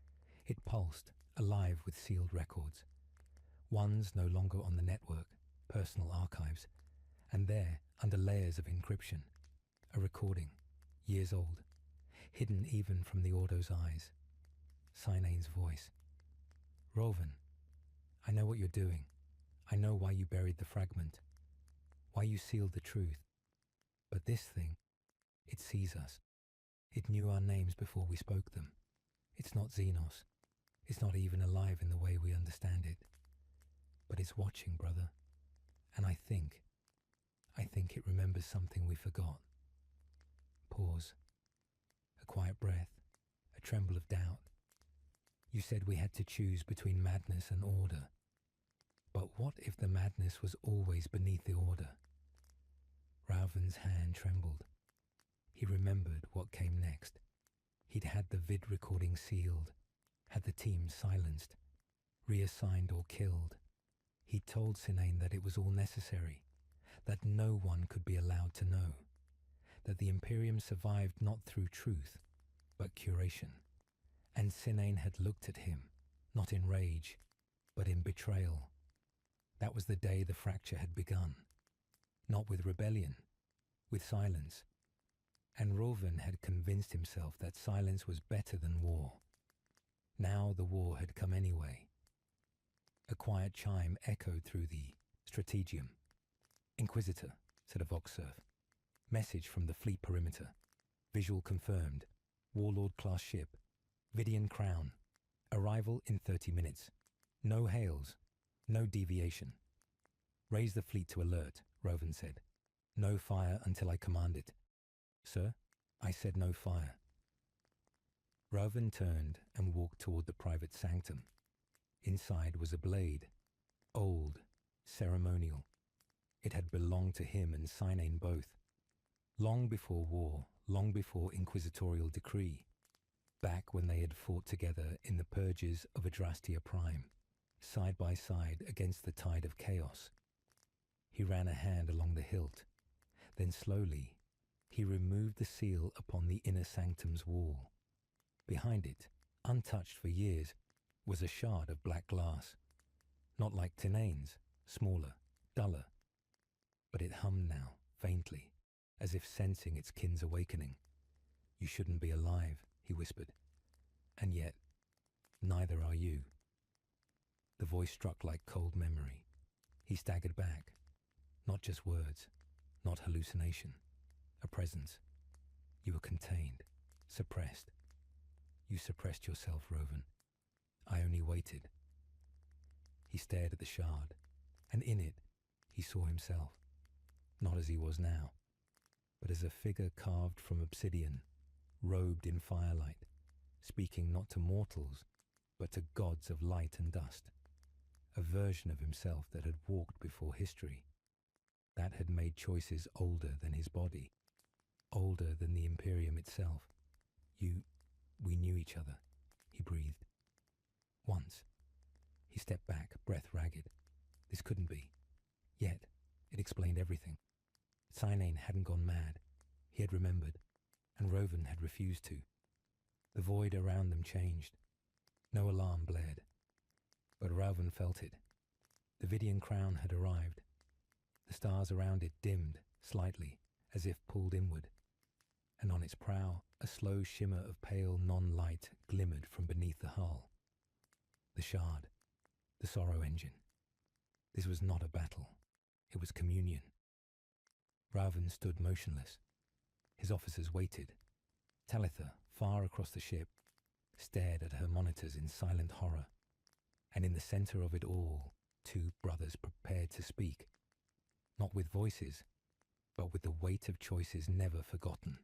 It pulsed, alive with sealed records. Ones no longer on the network, personal archives. And there, under layers of encryption, a recording, years old, hidden even from the Ordo's eyes. Cynane's voice. "Roven, I know what you're doing. I know why you buried the fragment, why you sealed the truth. But this thing, it sees us. It knew our names before we spoke them. It's not Xenos. It's not even alive in the way we understand it. But it's watching, brother. And I think it remembers something we forgot. Pause. A quiet breath. A tremble of doubt. You said we had to choose between madness and order. But what if the madness was always beneath the order? Rauven's hand trembled. He remembered what came next. He'd had the vid recording sealed, had the team silenced, reassigned or killed. He'd told Sinane that it was all necessary, that no one could be allowed to know, that the Imperium survived not through truth, but curation. And Sinane had looked at him, not in rage, but in betrayal. That was the day the fracture had begun. Not with rebellion, with silence. And Rauven had convinced himself that silence was better than war. Now the war had come anyway. A quiet chime echoed through the strategium. Inquisitor, said a Voxsurf. Message from the fleet perimeter. Visual confirmed. Warlord-class ship. Vidian Crown. Arrival in 30 minutes. No hails. No deviation. Raise the fleet to alert, Rauven said. No fire until I command it. Sir, I said no fire. Rauven turned and walked toward the private sanctum. Inside was a blade. Old. Ceremonial. It had belonged to him and Sinane both. Long before war, long before inquisitorial decree. Back when they had fought together in the purges of Adrastia Prime, side by side against the tide of chaos. He ran a hand along the hilt. Then slowly, he removed the seal upon the inner sanctum's wall. Behind it, untouched for years, was a shard of black glass. Not like Tinane's, smaller, duller. But it hummed now, faintly, as if sensing its kin's awakening. You shouldn't be alive, he whispered. And yet, neither are you. The voice struck like cold memory. He staggered back. Not just words, not hallucination. A presence. You were contained, suppressed. You suppressed yourself, Rauven. I only waited. He stared at the shard, and in it he saw himself, not as he was now, but as a figure carved from obsidian, robed in firelight, speaking not to mortals, but to gods of light and dust, a version of himself that had walked before history, that had made choices older than his body, older than the Imperium itself. We knew each other, he breathed. Once. He stepped back, breath ragged. This couldn't be. Yet, it explained everything. Sinane hadn't gone mad. He had remembered, and Rauven had refused to. The void around them changed. No alarm blared. But Rauven felt it. The Vidian crown had arrived. The stars around it dimmed, slightly, as if pulled inward. And on its prow, a slow shimmer of pale non-light glimmered from beneath the hull. The shard. The sorrow engine. This was not a battle. It was communion. Rauven stood motionless. His officers waited. Talitha, far across the ship, stared at her monitors in silent horror. And in the center of it all, two brothers prepared to speak. Not with voices, but with the weight of choices never forgotten.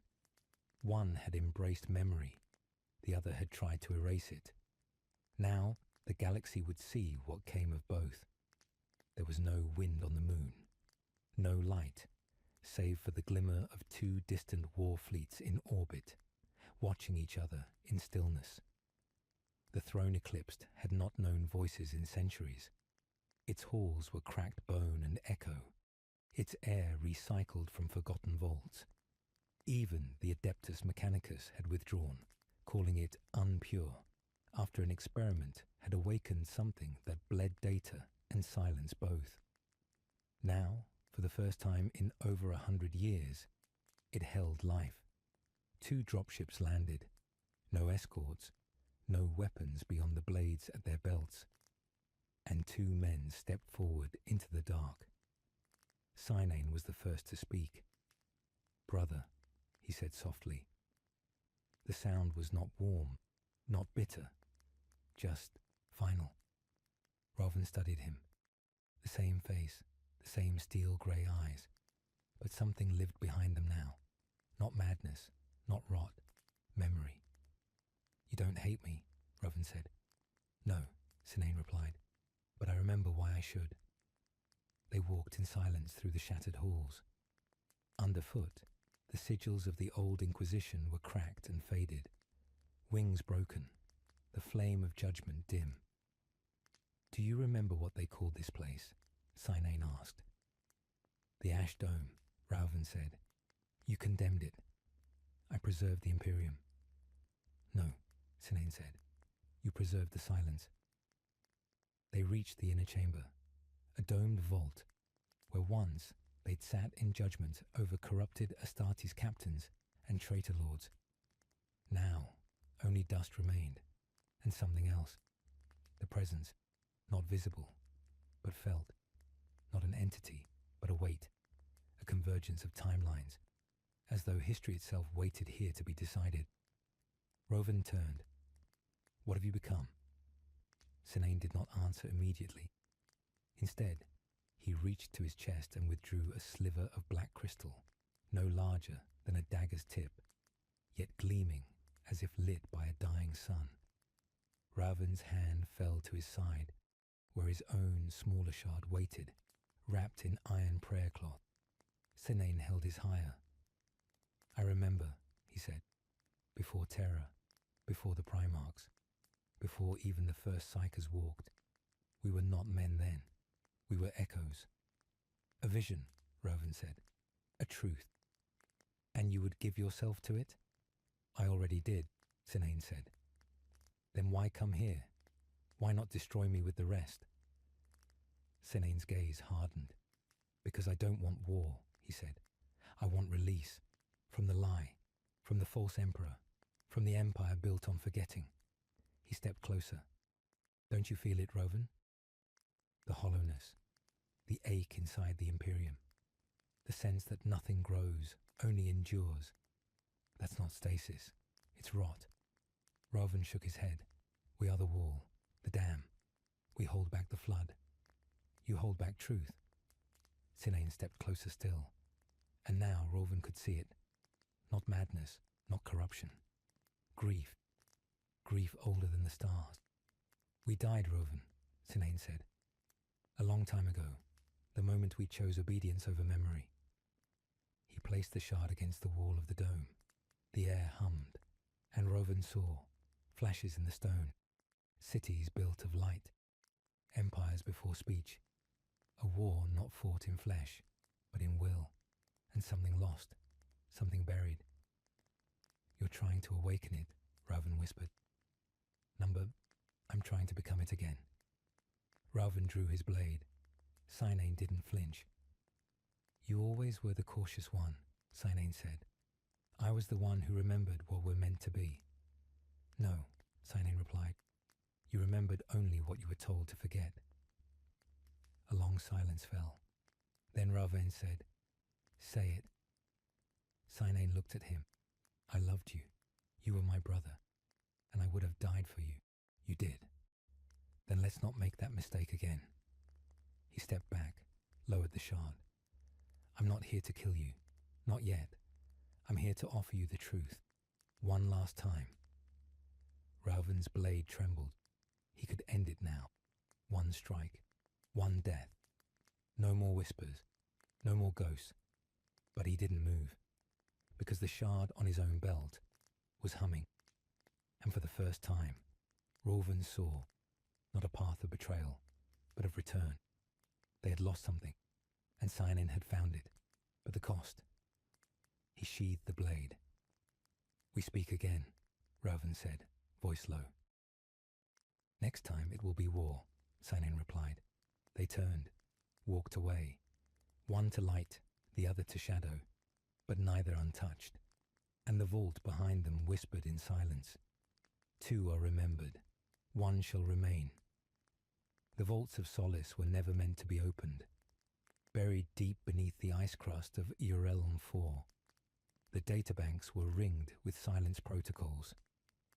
One had embraced memory. The other had tried to erase it. Now, the galaxy would see what came of both. There was no wind on the moon. No light, save for the glimmer of two distant war fleets in orbit, watching each other in stillness. The throne eclipsed had not known voices in centuries. Its halls were cracked bone and echo, its air recycled from forgotten vaults. Even the Adeptus Mechanicus had withdrawn, calling it unpure, after an experiment had awakened something that bled data and silence both. Now, for the first time in over 100 years, it held life. 2 dropships landed, no escorts, no weapons beyond the blades at their belts, and 2 men stepped forward into the dark. Sinane was the first to speak. "Brother," he said softly, The sound was not warm, not bitter, just final. Rovin studied him. The same face, the same steel-grey eyes, but something lived behind them now. Not madness, not rot, memory. "You don't hate me," Rovin said. "No," Sinane replied, "but I remember why I should." They walked in silence through the shattered halls. Underfoot, the sigils of the old Inquisition were cracked and faded, wings broken, the flame of judgment dim. "Do you remember what they called this place?" Sinane asked. "The Ash Dome," Rovin said. "You condemned it. I preserved the Imperium." "No," Sinane said. "You preserved the silence." They reached the inner chamber, a domed vault, where once they'd sat in judgment over corrupted Astartes captains and traitor lords. Now, only dust remained, and something else. The presence, not visible, but felt. Not an entity, but a weight, a convergence of timelines, as though history itself waited here to be decided. Rovin turned. "What have you become?" Sinane did not answer immediately. Instead, he reached to his chest and withdrew a sliver of black crystal, no larger than a dagger's tip, yet gleaming as if lit by a dying sun. Rovin's hand fell to his side, where his own smaller shard waited, wrapped in iron prayer cloth. Sinane held his higher. "I remember," he said, "before Terra, before the Primarchs, before even the first Psychers walked. We were not men then. We were echoes." "A vision," Rovin said. "A truth." "And you would give yourself to it?" "I already did," Sinane said. "Then why come here? Why not destroy me with the rest?" Sinane's gaze hardened. "Because I don't want war," he said. "I want release. From the lie. From the false emperor. From the empire built on forgetting." He stepped closer. "Don't you feel it, Rovin? The hollowness. The ache inside the Imperium. The sense that nothing grows, only endures. That's not stasis. It's rot." Rovin shook his head. "We are the wall. The dam. We hold back the flood. You hold back truth." Sinane stepped closer still. And now Rovin could see it. Not madness, not corruption. Grief. Grief older than the stars. "We died, Rovin," Sinane said. "A long time ago, the moment we chose obedience over memory." He placed the shard against the wall of the dome. The air hummed, and Rovin saw flashes in the stone, cities built of light, empires before speech, a war not fought in flesh, but in will, and something lost, something buried. "You're trying to awaken it," Rovin whispered. "I'm trying to become it again." Rovin drew his blade. Sinane didn't flinch. "You always were the cautious one," Sinane said. "I was the one who remembered what we're meant to be." "No," Sinane replied. "You remembered only what you were told to forget." A long silence fell. Then Rovin said, "Say it." Sinane looked at him. "I loved you. You were my brother, and I would have died for you. You did. Then let's not make that mistake again." He stepped back, lowered the shard. "I'm not here to kill you. Not yet. I'm here to offer you the truth. One last time." Rovin's blade trembled. He could end it now. One strike. One death. No more whispers. No more ghosts. But he didn't move, because the shard on his own belt was humming. And for the first time, Rovin saw not a path of betrayal, but of return. They had lost something, and Sinane had found it. But the cost. He sheathed the blade. "We speak again," Rovin said, voice low. "Next time it will be war," Sinane replied. They turned, walked away, one to light, the other to shadow, but neither untouched. And the vault behind them whispered in silence. "Two are remembered. One shall remain." The vaults of solace were never meant to be opened. Buried deep beneath the ice crust of Realm 4, The databanks were ringed with silence protocols,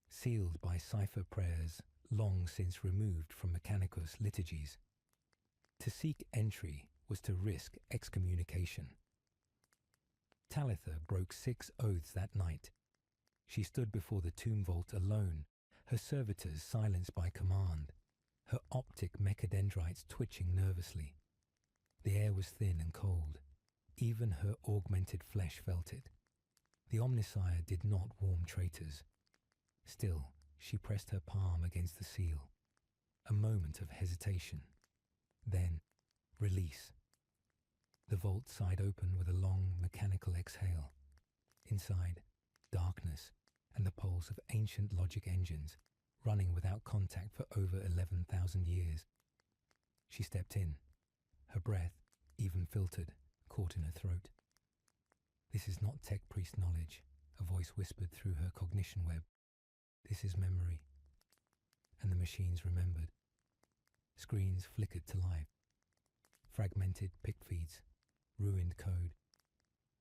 sealed by cipher prayers long since removed from Mechanicus liturgies. To seek entry was to risk excommunication. Talitha broke 6 oaths that night. She stood before the tomb vault alone, her servitors silenced by command, her optic mechadendrites twitching nervously. The air was thin and cold. Even her augmented flesh felt it. The Omnissiah did not warm traitors. Still, she pressed her palm against the seal. A moment of hesitation. Then, release. The vault side opened with a long, mechanical exhale. Inside, darkness and the pulse of ancient logic engines, running without contact for over 11,000 years. She stepped in. Her breath, even filtered, caught in her throat. This is not tech priest knowledge, a voice whispered through her cognition web. This is memory. And the machines remembered. Screens flickered to life. Fragmented pick feeds, ruined code,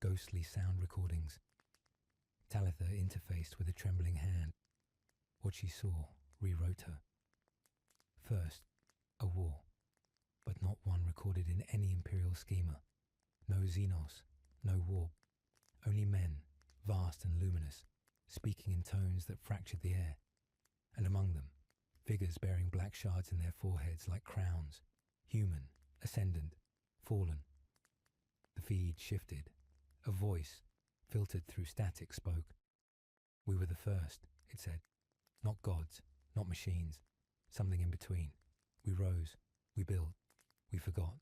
ghostly sound recordings. Talitha interfaced with a trembling hand. What she saw rewrote her. First, a war, but not one recorded in any Imperial schema. No Xenos, no warp, only men, vast and luminous, speaking in tones that fractured the air, and among them, figures bearing black shards in their foreheads like crowns, human, ascendant, fallen. The feed shifted. A voice, filtered through static, spoke. We were the first, it said. Not gods, not machines, something in between. We rose, we built, we forgot.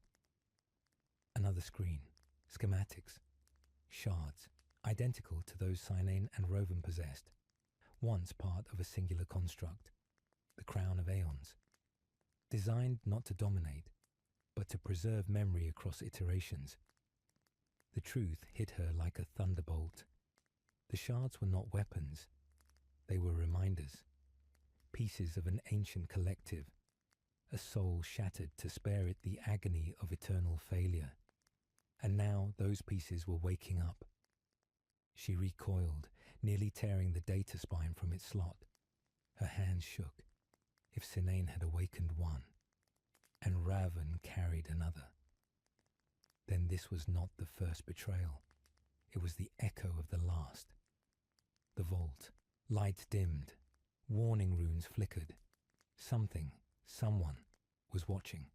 Another screen, schematics, shards, identical to those Sinane and Rovan possessed, once part of a singular construct, the crown of aeons. Designed not to dominate, but to preserve memory across iterations. The truth hit her like a thunderbolt. The shards were not weapons. They were reminders. Pieces of an ancient collective. A soul shattered to spare it the agony of eternal failure. And now those pieces were waking up. She recoiled, nearly tearing the data spine from its slot. Her hands shook. If Sinane had awakened one, and Raven carried another, then this was not the first betrayal. It was the echo of the last. The vault, lights dimmed, warning runes flickered. Something, someone, was watching.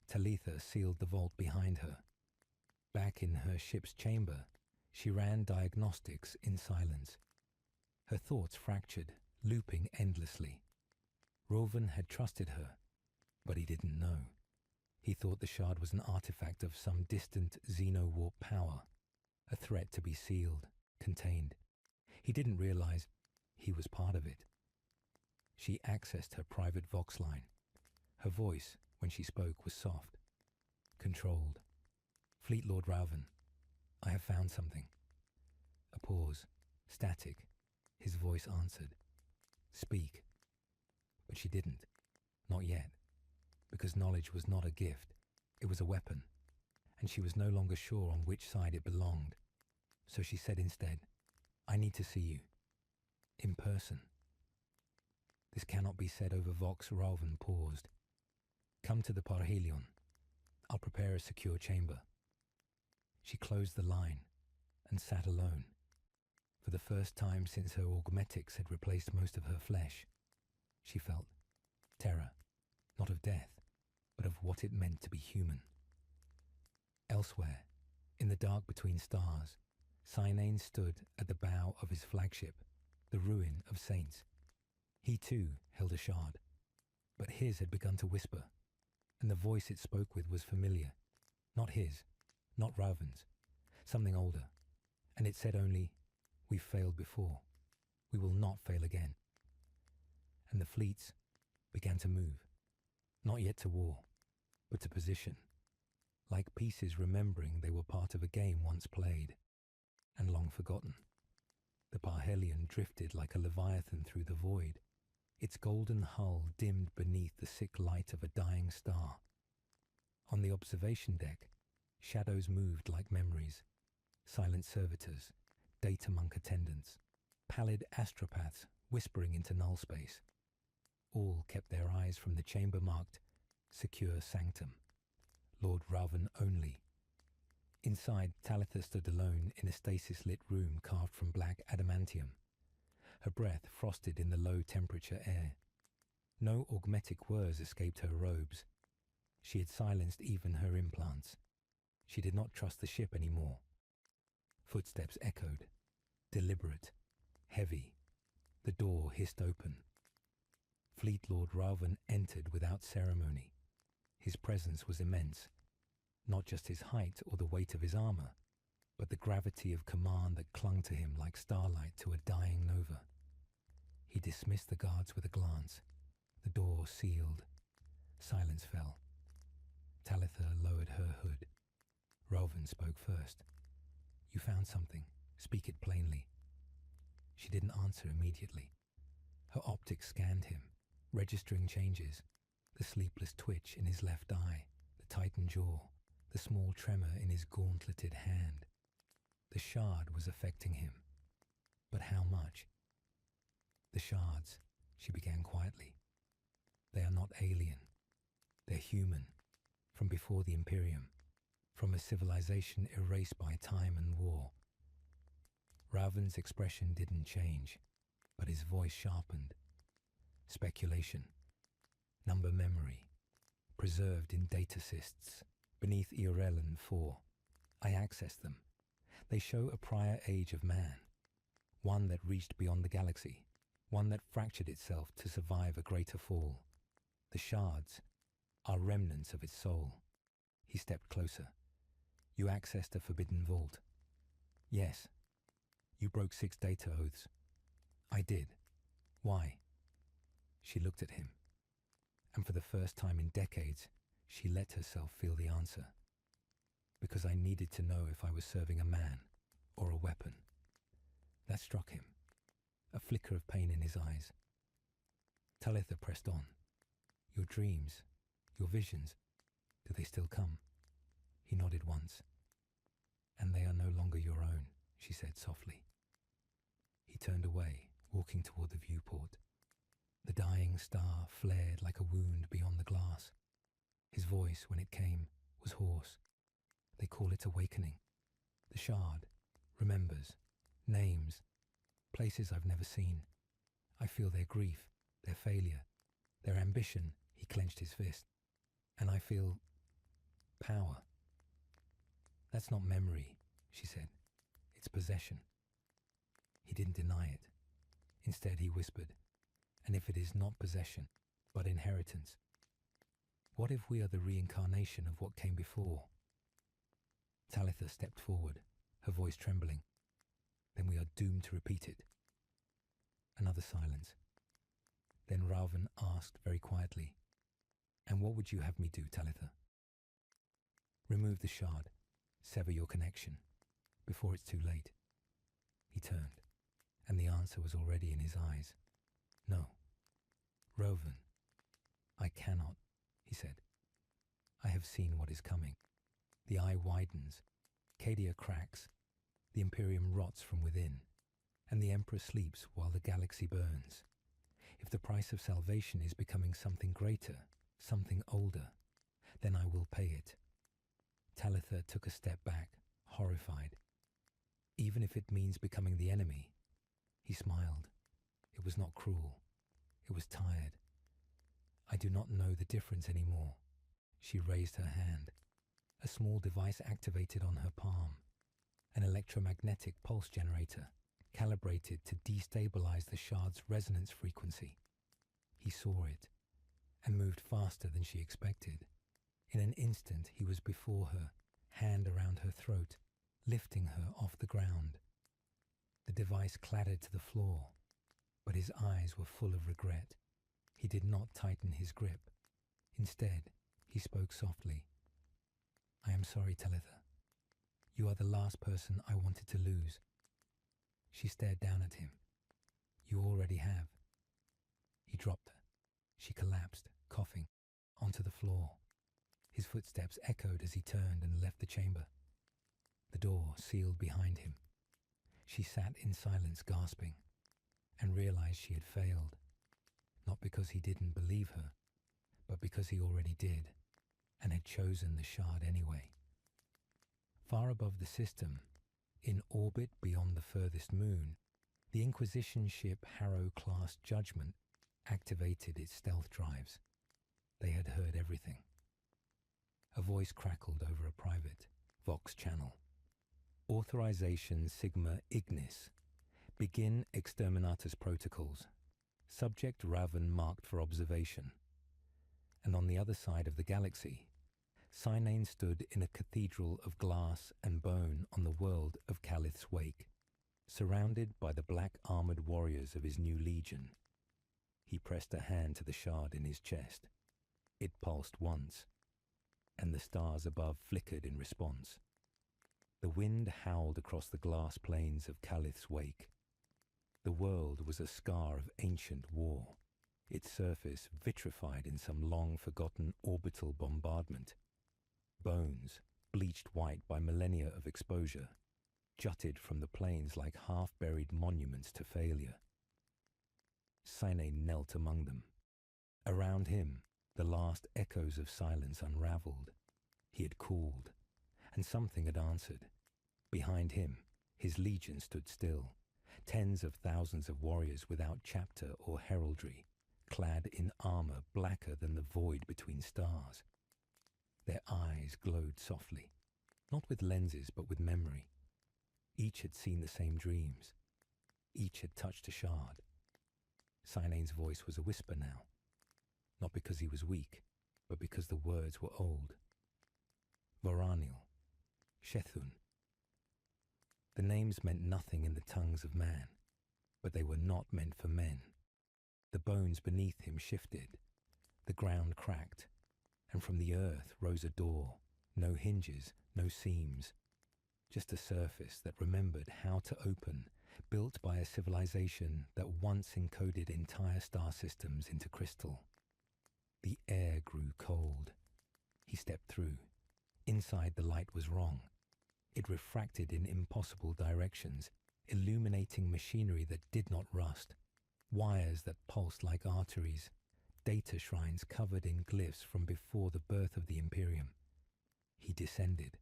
Talitha sealed the vault behind her. Back in her ship's chamber, she ran diagnostics in silence. Her thoughts fractured, looping endlessly. Rovan had trusted her, but he didn't know. He thought the shard was an artifact of some distant xeno-warp power, a threat to be sealed, contained. He didn't realize he was part of it. She accessed her private Vox line. Her voice, when she spoke, was soft, controlled. Fleet Lord Rauven, I have found something. A pause, static. His voice answered. Speak. But she didn't. Not yet. Because knowledge was not a gift. It was a weapon. And she was no longer sure on which side it belonged. So she said instead, I need to see you. In person. This cannot be said over Vox. Rauven paused. Come to the Parhelion. I'll prepare a secure chamber. She closed the line and sat alone. For the first time since her augmetics had replaced most of her flesh, she felt terror, not of death, but of what it meant to be human. Elsewhere, in the dark between stars, Sinane stood at the bow of his flagship, the ruin of saints. He too held a shard, but his had begun to whisper, and the voice it spoke with was familiar. Not his, not Rauven's, something older, and it said only, we've failed before. We will not fail again. And the fleets began to move, not yet to war, but to position, like pieces remembering they were part of a game once played and long forgotten. The Parhelion drifted like a leviathan through the void, its golden hull dimmed beneath the sick light of a dying star. On the observation deck, shadows moved like memories, silent servitors, data monk attendants, pallid astropaths whispering into null space. All kept their eyes from the chamber marked Secure Sanctum, Lord Raven only. Inside, Talitha stood alone in a stasis-lit room carved from black adamantium, her breath frosted in the low-temperature air. No augmetic whirs escaped her robes. She had silenced even her implants. She did not trust the ship anymore. Footsteps echoed, deliberate, heavy. The door hissed open. Fleet Lord Raven entered without ceremony. His presence was immense. Not just his height or the weight of his armor, but the gravity of command that clung to him like starlight to a dying nova. He dismissed the guards with a glance. The door sealed. Silence fell. Talitha lowered her hood. Raven spoke first. "You found something. Speak it plainly." She didn't answer immediately. Her optics scanned him, registering changes. The sleepless twitch in his left eye, the tightened jaw, the small tremor in his gauntleted hand. The shard was affecting him. But how much? "The shards," she began quietly. "They are not alien. They're human, from before the Imperium, from a civilization erased by time and war." Raven's expression didn't change, but his voice sharpened. "Speculation. Number memory. Preserved in datacysts beneath Eorellan 4. I accessed them. They show a prior age of man, one that reached beyond the galaxy, one that fractured itself to survive a greater fall. The shards are remnants of its soul." He stepped closer. "You accessed a forbidden vault." "Yes." "You broke 6 data oaths." "I did. Why?" She looked at him, and for the first time in decades, she let herself feel the answer. "Because I needed to know if I was serving a man or a weapon." That struck him, a flicker of pain in his eyes. Talitha pressed on. "Your dreams, your visions, do they still come?" He nodded once. "And they are no longer your own," she said softly. He turned away, walking toward the viewport. The dying star flared like a wound beyond the glass. His voice, when it came, was hoarse. "They call it awakening. The shard remembers names, places I've never seen. I feel their grief, their failure, their ambition." He clenched his fist. "And I feel power." "That's not memory," she said. "It's possession." He didn't deny it. Instead, he whispered, "And if it is not possession, but inheritance? What if we are the reincarnation of what came before?" Talitha stepped forward, her voice trembling. "Then we are doomed to repeat it." Another silence. Then Raven asked very quietly, "And what would you have me do, Talitha?" "Remove the shard. Sever your connection. Before it's too late." He turned, and the answer was already in his eyes. "No. Raven, I cannot," he said. "I have seen what is coming. The eye widens. Cadia cracks. The Imperium rots from within. And the Emperor sleeps while the galaxy burns. If the price of salvation is becoming something greater, something older, then I will pay it." Talitha took a step back, horrified. "Even if it means becoming the enemy?" He smiled. It was not cruel. It was tired. "I do not know the difference anymore." She raised her hand. A small device activated on her palm. An electromagnetic pulse generator, calibrated to destabilize the shard's resonance frequency. He saw it, and moved faster than she expected. In an instant he was before her, hand around her throat, lifting her off the ground. The device clattered to the floor, but his eyes were full of regret. He did not tighten his grip. Instead, he spoke softly. "I am sorry, Talitha. You are the last person I wanted to lose." She stared down at him. "You already have." He dropped her. She collapsed, coughing, onto the floor. His footsteps echoed as he turned and left the chamber. The door sealed behind him. She sat in silence, gasping, and realized she had failed, not because he didn't believe her, but because he already did, and had chosen the shard anyway. Far above the system, in orbit beyond the furthest moon, the Inquisition ship Harrow-class Judgment activated its stealth drives. They had heard everything. A voice crackled over a private Vox channel. Authorization Sigma Ignis. Begin exterminatus protocols. Subject Raven marked for observation. And on the other side of the galaxy, Synane stood in a cathedral of glass and bone on the world of Calith's wake, surrounded by the black-armored warriors of his new legion. He pressed a hand to the shard in his chest. It pulsed once, and the stars above flickered in response. The wind howled across the glass plains of Calith's wake. The world was a scar of ancient war, its surface vitrified in some long-forgotten orbital bombardment. Bones, bleached white by millennia of exposure, jutted from the plains like half-buried monuments to failure. Synane knelt among them. Around him, the last echoes of silence unraveled. He had called, and something had answered. Behind him, his legion stood still, tens of thousands of warriors without chapter or heraldry, clad in armor blacker than the void between stars. Their eyes glowed softly, not with lenses but with memory. Each had seen the same dreams. Each had touched a shard. Synane's voice was a whisper now, not because he was weak, but because the words were old. Voraniel, Shethun. The names meant nothing in the tongues of man, but they were not meant for men. The bones beneath him shifted. The ground cracked, and from the earth rose a door, no hinges, no seams, just a surface that remembered how to open, built by a civilization that once encoded entire star systems into crystal. The air grew cold. He stepped through. Inside, the light was wrong. It refracted in impossible directions, illuminating machinery that did not rust, wires that pulsed like arteries, data shrines covered in glyphs from before the birth of the Imperium. He descended.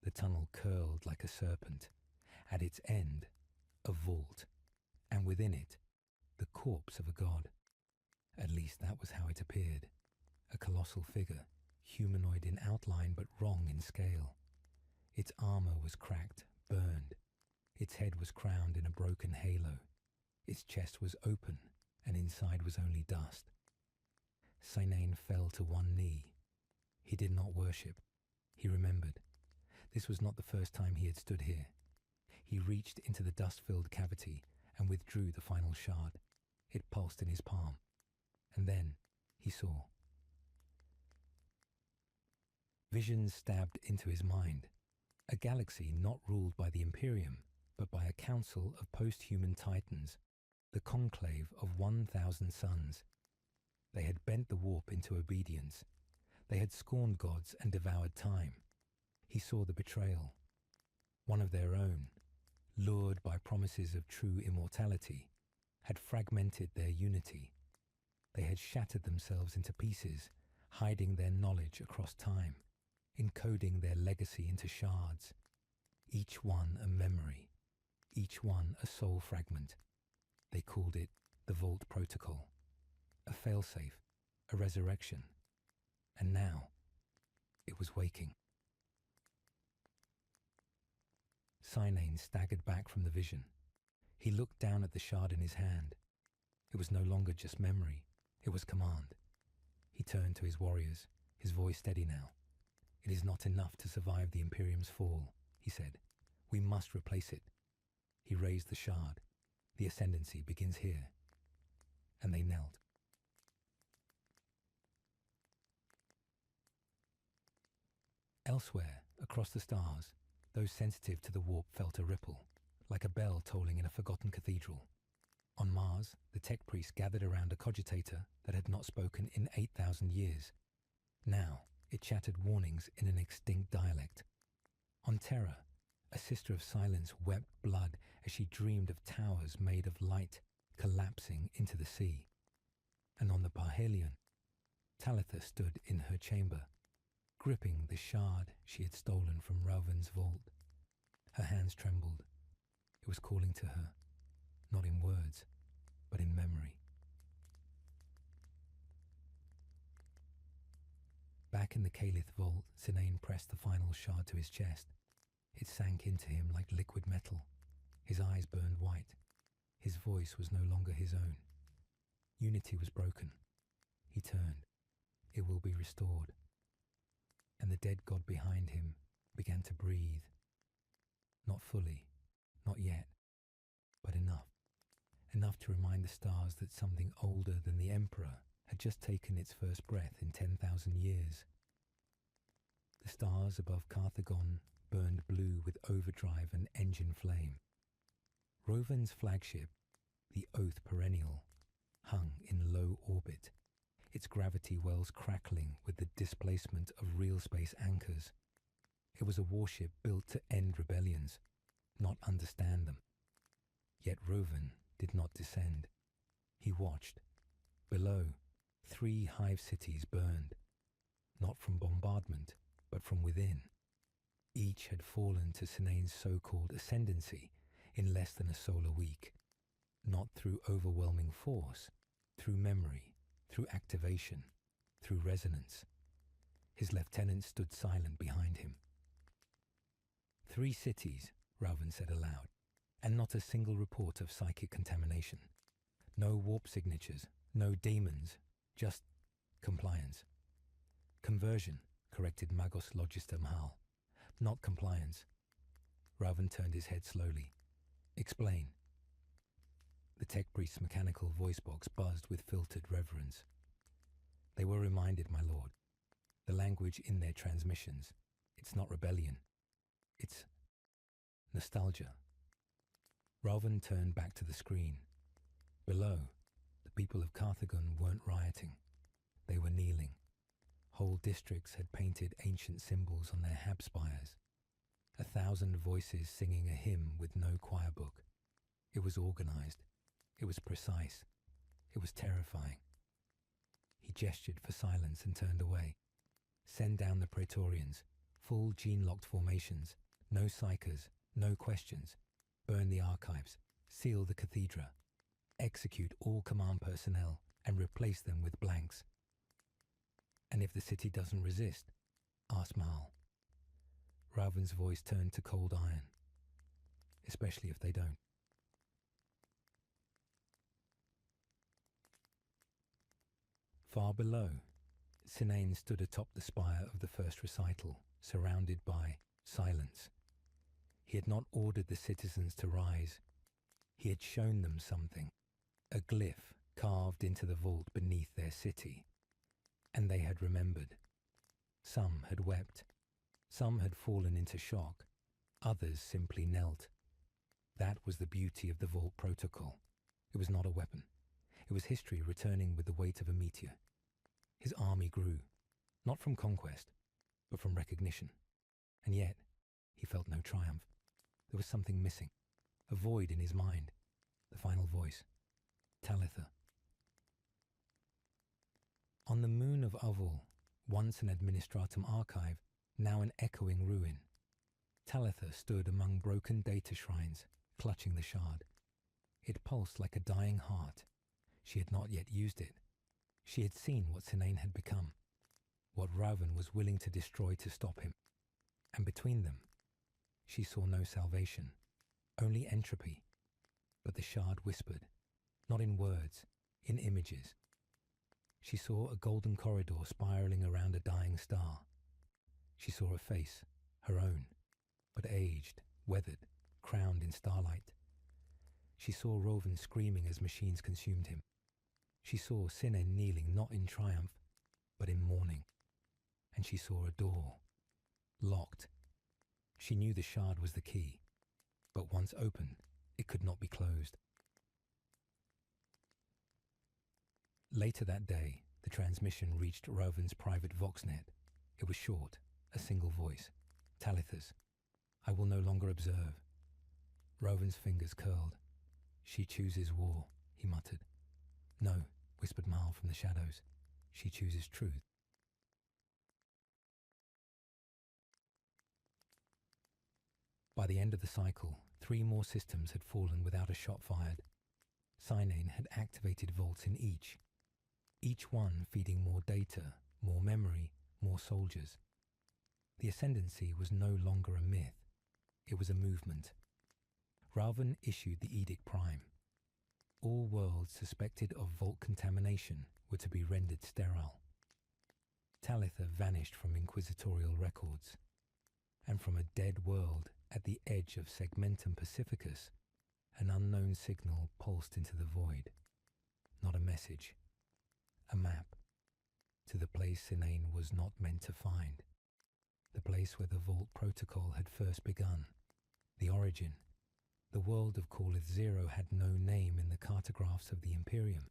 The tunnel curled like a serpent. At its end, a vault, and within it, the corpse of a god. At least that was how it appeared. A colossal figure, humanoid in outline but wrong in scale. Its armor was cracked, burned. Its head was crowned in a broken halo. Its chest was open, and inside was only dust. Synane fell to one knee. He did not worship. He remembered. This was not the first time he had stood here. He reached into the dust-filled cavity and withdrew the final shard. It pulsed in his palm. And then he saw. Visions stabbed into his mind. A galaxy not ruled by the Imperium, but by a council of post-human titans, the conclave of 1,000 suns. They had bent the warp into obedience. They had scorned gods and devoured time. He saw the betrayal. One of their own, lured by promises of true immortality, had fragmented their unity. They had shattered themselves into pieces, hiding their knowledge across time, encoding their legacy into shards, each one a memory, each one a soul fragment. They called it the Vault Protocol, a failsafe, a resurrection. And now, it was waking. Synane staggered back from the vision. He looked down at the shard in his hand. It was no longer just memory, it was command. He turned to his warriors, his voice steady now. "It is not enough to survive the Imperium's fall," he said. "We must replace it." He raised the shard. "The ascendancy begins here." And they knelt. Elsewhere, across the stars, those sensitive to the warp felt a ripple, like a bell tolling in a forgotten cathedral. On Mars, the tech priest gathered around a cogitator that had not spoken in 8,000 years. Now, it chattered warnings in an extinct dialect. On Terra, A sister of silence wept blood as she dreamed of towers made of light collapsing into the sea. And on the Parhelion, Talitha stood in her chamber, gripping the shard she had stolen from Rauven's vault. Her hands trembled. It was calling to her, not in words, but in memory. Back in the Calith vault, Sinane pressed the final shard to his chest. It sank into him like liquid metal. His eyes burned white. His voice was no longer his own. Unity was broken. He turned. It will be restored. And the dead god behind him began to breathe. Not fully, not yet, but enough. Enough to remind the stars that something older than the Emperor had just taken its first breath in 10,000 years. The stars above Carthagon burned blue with overdrive and engine flame. Rauven's flagship, the Oath Perennial, hung in low orbit, its gravity wells crackling with the displacement of real space anchors. It was a warship built to end rebellions, not understand them. Yet Rauven did not descend. He watched. Below, 3 hive cities burned, not from bombardment, but from within. Each had fallen to Sinane's so-called ascendancy in less than a solar week, not through overwhelming force, through memory, through activation, through resonance. His lieutenant stood silent behind him. 3 cities, Rauven said aloud, and not a single report of psychic contamination. No warp signatures, no demons, just compliance. Conversion, corrected Magos Logister Mahal. Not compliance. Rauven turned his head slowly. Explain. The tech priest's mechanical voice box buzzed with filtered reverence. They were reminded, my lord. The language in their transmissions. It's not rebellion. It's nostalgia. Rauven turned back to the screen. Below, the people of Carthagon weren't rioting. They were kneeling. Whole districts had painted ancient symbols on their hab spires. 1,000 voices singing a hymn with no choir book. It was organized. It was precise. It was terrifying. He gestured for silence and turned away. Send down the Praetorians. Full gene-locked formations. No psychers. No questions. Burn the archives. Seal the cathedra. Execute all command personnel and replace them with blanks. And if the city doesn't resist, ask Mahal. Rauven's voice turned to cold iron. Especially if they don't. Far below, Sinane stood atop the spire of the first recital, surrounded by silence. He had not ordered the citizens to rise. He had shown them something, a glyph carved into the vault beneath their city. And they had remembered. Some had wept. Some had fallen into shock. Others simply knelt. That was the beauty of the vault protocol. It was not a weapon. It was history returning with the weight of a meteor. His army grew, not from conquest, but from recognition. And yet, he felt no triumph. There was something missing, a void in his mind. The final voice. Talitha. On the moon of Oval, once an administratum archive, now an echoing ruin, Talitha stood among broken data shrines, clutching the shard. It pulsed like a dying heart. She had not yet used it. She had seen what Sinane had become, what Rauven was willing to destroy to stop him. And between them, she saw no salvation, only entropy. But the shard whispered, not in words, in images. She saw a golden corridor spiraling around a dying star. She saw a face, her own, but aged, weathered, crowned in starlight. She saw Rauven screaming as machines consumed him. She saw Sinane kneeling not in triumph, but in mourning. And she saw a door, locked. She knew the shard was the key, but once opened, it could not be closed. Later that day, the transmission reached Rauven's private Voxnet. It was short, a single voice, Talitha's. I will no longer observe. Rowan's fingers curled. She chooses war, he muttered. No, whispered Mal from the shadows. She chooses truth. By the end of the cycle, 3 more systems had fallen without a shot fired. Cynane had activated vaults in each one feeding more data, more memory, more soldiers. The ascendancy was no longer a myth. It was a movement. Raven issued the Edict Prime. All worlds suspected of vault contamination were to be rendered sterile. Talitha vanished from inquisitorial records, and from a dead world at the edge of Segmentum Pacificus, an unknown signal pulsed into the void. Not a message. A map. To the place Cynane was not meant to find. The place where the Vault Protocol had first begun. The origin. The world of Callith Zero had no name in the cartographs of the Imperium.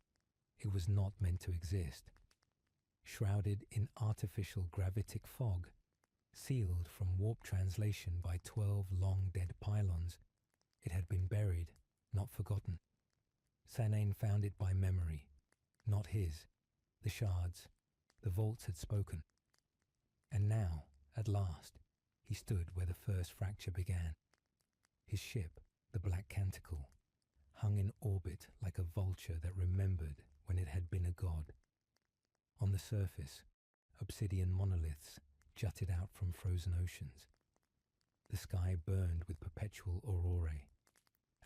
It was not meant to exist. Shrouded in artificial gravitic fog, sealed from warp translation by 12 long-dead pylons, it had been buried, not forgotten. Cynane found it by memory, not his. The shards, the vaults had spoken. And now, at last, he stood where the first fracture began. His ship, the Black Canticle, hung in orbit like a vulture that remembered when it had been a god. On the surface, obsidian monoliths jutted out from frozen oceans. The sky burned with perpetual aurorae,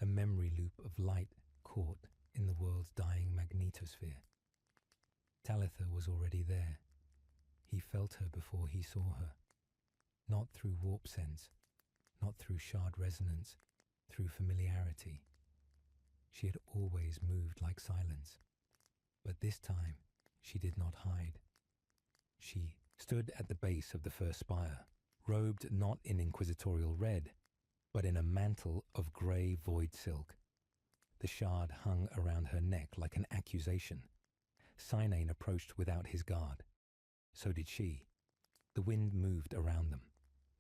a memory loop of light caught in the world's dying magnetosphere. Talitha was already there. He felt her before he saw her. Not through warp sense, not through shard resonance, through familiarity. She had always moved like silence, but this time she did not hide. She stood at the base of the first spire, robed not in inquisitorial red, but in a mantle of grey void silk. The shard hung around her neck like an accusation. Cynane approached without his guard. So did she. The wind moved around them,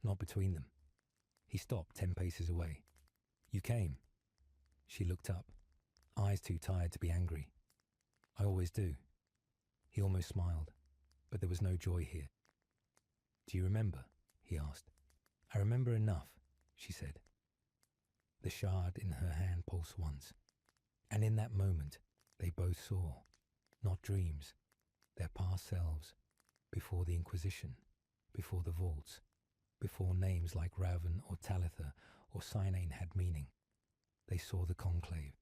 not between them. He stopped 10 paces away. You came. She looked up, eyes too tired to be angry. I always do. He almost smiled, but there was no joy here. Do you remember? He asked. I remember enough, she said. The shard in her hand pulsed once, and in that moment they both saw, not dreams, their past selves, before the Inquisition, before the vaults, before names like Raven or Talitha or Cynane had meaning. They saw the conclave,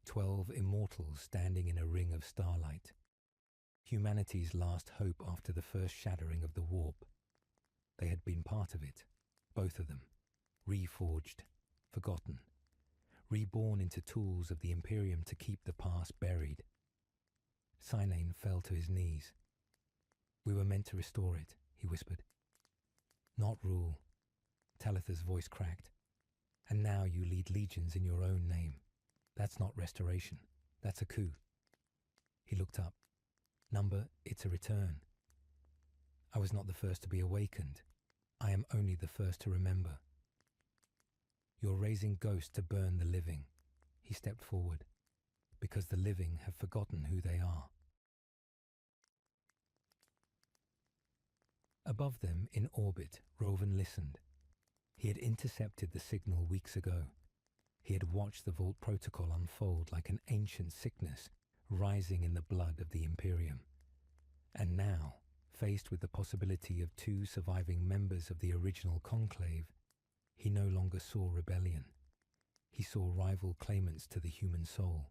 12 immortals standing in a ring of starlight. Humanity's last hope after the first shattering of the warp. They had been part of it, both of them, reforged, forgotten, reborn into tools of the Imperium to keep the past buried. Cynane fell to his knees. We were meant to restore it, he whispered. Not rule. Talitha's voice cracked. And now you lead legions in your own name. That's not restoration. That's a coup. He looked up. Number, it's a return. I was not the first to be awakened. I am only the first to remember. You're raising ghosts to burn the living. He stepped forward. Because the living have forgotten who they are. Above them, in orbit, Rowan listened. He had intercepted the signal weeks ago. He had watched the Vault Protocol unfold like an ancient sickness rising in the blood of the Imperium. And now, faced with the possibility of 2 surviving members of the original conclave, he no longer saw rebellion. He saw rival claimants to the human soul,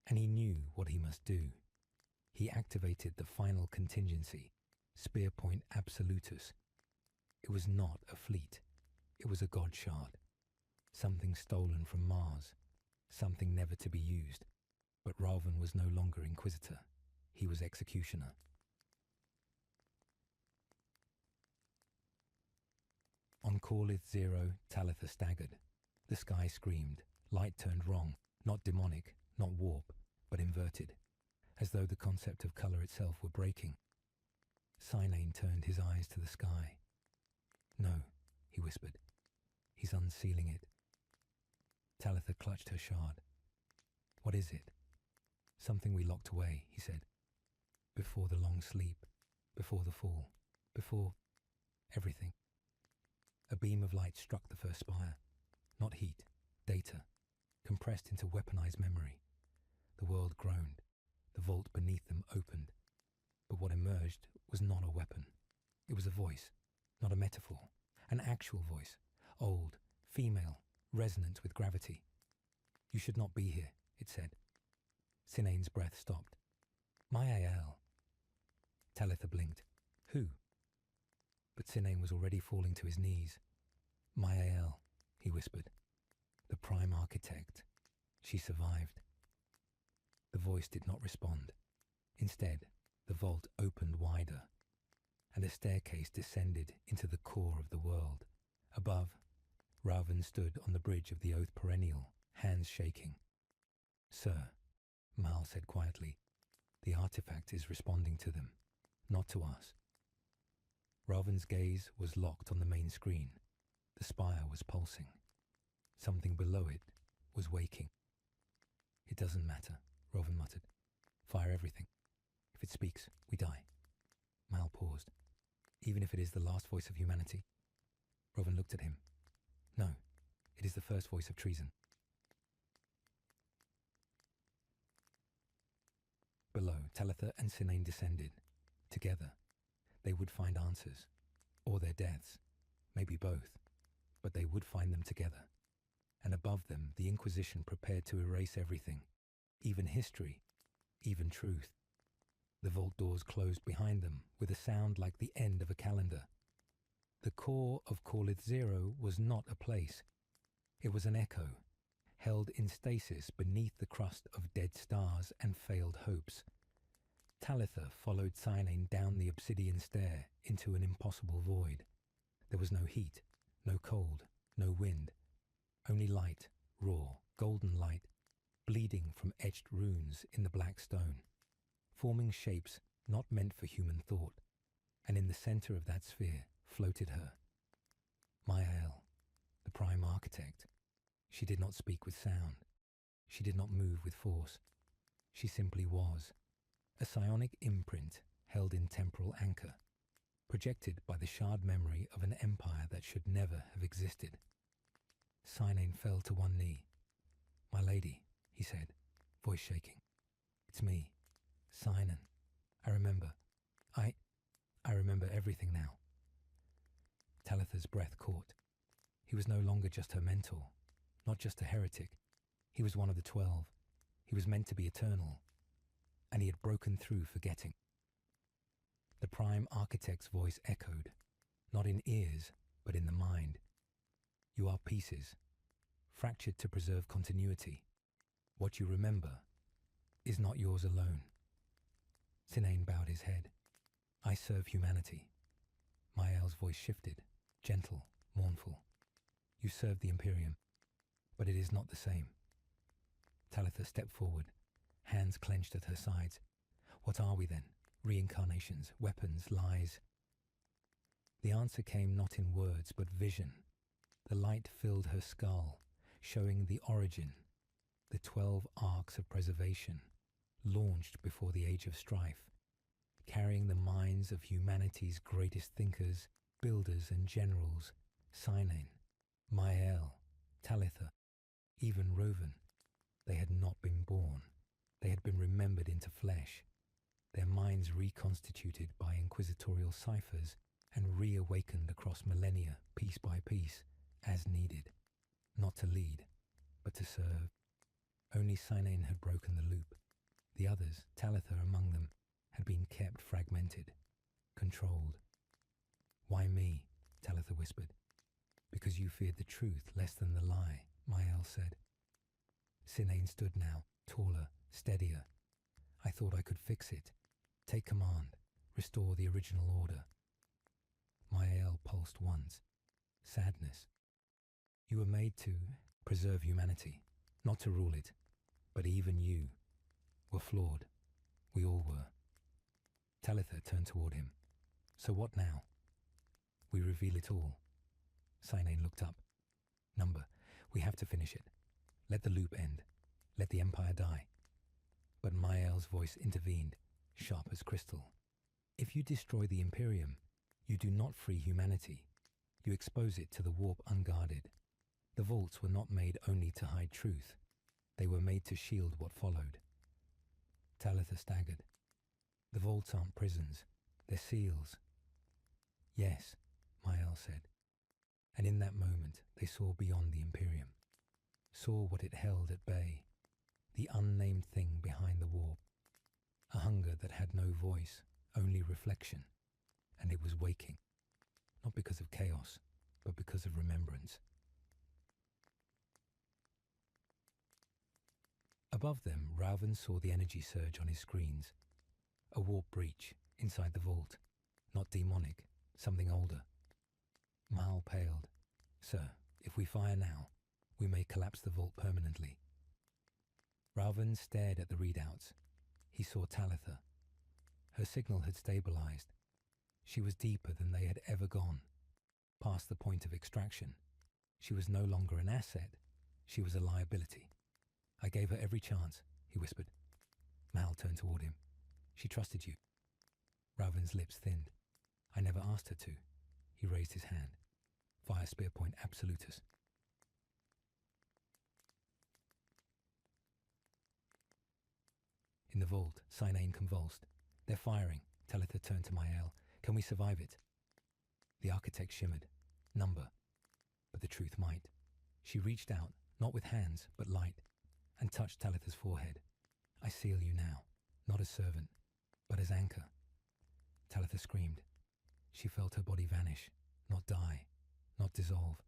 and he knew what he must do. He activated the final contingency, Spearpoint Absolutus. It was not a fleet. It was a god shard. Something stolen from Mars. Something never to be used. But Raven was no longer Inquisitor. He was Executioner. On Callith Zero, Talitha staggered. The sky screamed. Light turned wrong. Not demonic, not warp, but inverted. As though the concept of colour itself were breaking. Cynane turned his eyes to the sky. No, he whispered. He's unsealing it. Talitha clutched her shard. What is it? Something we locked away, he said. Before the long sleep, before the fall, before everything. A beam of light struck the first spire. Not heat, data, compressed into weaponized memory. The world groaned. The vault beneath them opened. But what emerged was not a weapon. It was a voice, not a metaphor. An actual voice. Old, female, resonant with gravity. You should not be here, it said. Sinane's breath stopped. Mael. Talitha blinked. Who? But Sinane was already falling to his knees. Mael, he whispered. The Prime Architect. She survived. The voice did not respond. Instead, the vault opened wider, and a staircase descended into the core of the world. Above, Raven stood on the bridge of the Oath Perennial, hands shaking. Sir, Mal said quietly, the artifact is responding to them, not to us. Raven's gaze was locked on the main screen. The spire was pulsing. Something below it was waking. It doesn't matter, Raven muttered. Fire everything. If it speaks, we die. Mal paused. Even if it is the last voice of humanity? Raven looked at him. No, it is the first voice of treason. Below, Talitha and Sinane descended. Together, they would find answers. Or their deaths. Maybe both. But they would find them together. And above them, the Inquisition prepared to erase everything. Even history. Even truth. The vault doors closed behind them with a sound like the end of a calendar. The core of Callith Zero was not a place. It was an echo, held in stasis beneath the crust of dead stars and failed hopes. Talitha followed Sinane down the obsidian stair into an impossible void. There was no heat, no cold, no wind. Only light, raw, golden light, bleeding from etched runes in the black stone, forming shapes not meant for human thought, and in the center of that sphere floated her. Mael, the Prime Architect. She did not speak with sound. She did not move with force. She simply was, a psionic imprint held in temporal anchor, projected by the shard memory of an empire that should never have existed. Sinane fell to one knee. My lady, he said, voice shaking. It's me, Sinan. I remember. I remember everything now. Talitha's breath caught. He was no longer just her mentor, not just a heretic. He was one of the 12. He was meant to be eternal. And he had broken through forgetting. The Prime Architect's voice echoed, not in ears, but in the mind. You are pieces, fractured to preserve continuity. What you remember is not yours alone. Sinane bowed his head. I serve humanity. Mael's voice shifted, gentle, mournful. You serve the Imperium, but it is not the same. Talitha stepped forward, hands clenched at her sides. What are we then? Reincarnations, weapons, lies? The answer came not in words, but vision. The light filled her skull, showing the origin, the 12 arcs of preservation, launched before the age of strife, carrying the minds of humanity's greatest thinkers, builders and generals, Sinane, Mael, Talitha, even Rovan. They had not been born. They had been remembered into flesh, their minds reconstituted by inquisitorial ciphers and reawakened across millennia, piece by piece, as needed, not to lead, but to serve. Only Sinane had broken the loop. The others, Talitha among them, had been kept fragmented, controlled. Why me? Talitha whispered. Because you feared the truth less than the lie, Mael said. Sinane stood now, taller, steadier. I thought I could fix it, take command, restore the original order. Mael pulsed once. Sadness. You were made to preserve humanity, not to rule it, but even you were flawed. We all were. Talitha turned toward him. So what now? We reveal it all. Sinane looked up. Number, we have to finish it. Let the loop end. Let the Empire die. But Mael's voice intervened, sharp as crystal. If you destroy the Imperium, you do not free humanity. You expose it to the warp unguarded. The vaults were not made only to hide truth. They were made to shield what followed. Talitha staggered. The vaults aren't prisons. They're seals. Yes, Mael said. And in that moment, they saw beyond the Imperium. Saw what it held at bay. The unnamed thing behind the warp. A hunger that had no voice, only reflection. And it was waking. Not because of chaos, but because of remembrance. Above them, Rauven saw the energy surge on his screens. A warp breach inside the vault. Not demonic, something older. Mael paled. Sir, if we fire now, we may collapse the vault permanently. Rauven stared at the readouts. He saw Talitha. Her signal had stabilized. She was deeper than they had ever gone. Past the point of extraction. She was no longer an asset. She was a liability. I gave her every chance, he whispered. Mael turned toward him. She trusted you. Rauven's lips thinned. I never asked her to. He raised his hand. Fire spear point absolutus. In the vault, Sinane convulsed. They're firing. Talitha turned to Mael. Can we survive it? The architect shimmered. Number. But the truth might. She reached out, not with hands, but light, and touched Talitha's forehead. I seal you now, not as servant, but as anchor. Talitha screamed. She felt her body vanish, not die, not dissolve,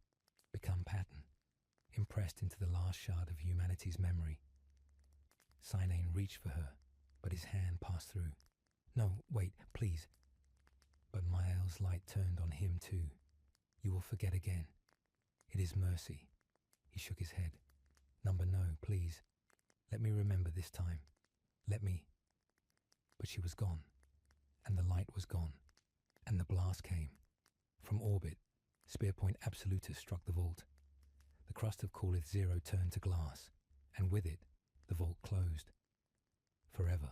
become pattern, impressed into the last shard of humanity's memory. Sinane reached for her, but his hand passed through. No, wait, please. But Mael's light turned on him too. You will forget again. It is mercy. He shook his head. Number, no, please. Let me remember this time. Let me. But she was gone, and the light was gone, and the blast came. From orbit, Spearpoint Absolutus struck the vault. The crust of Callith Zero turned to glass, and with it, the vault closed. Forever.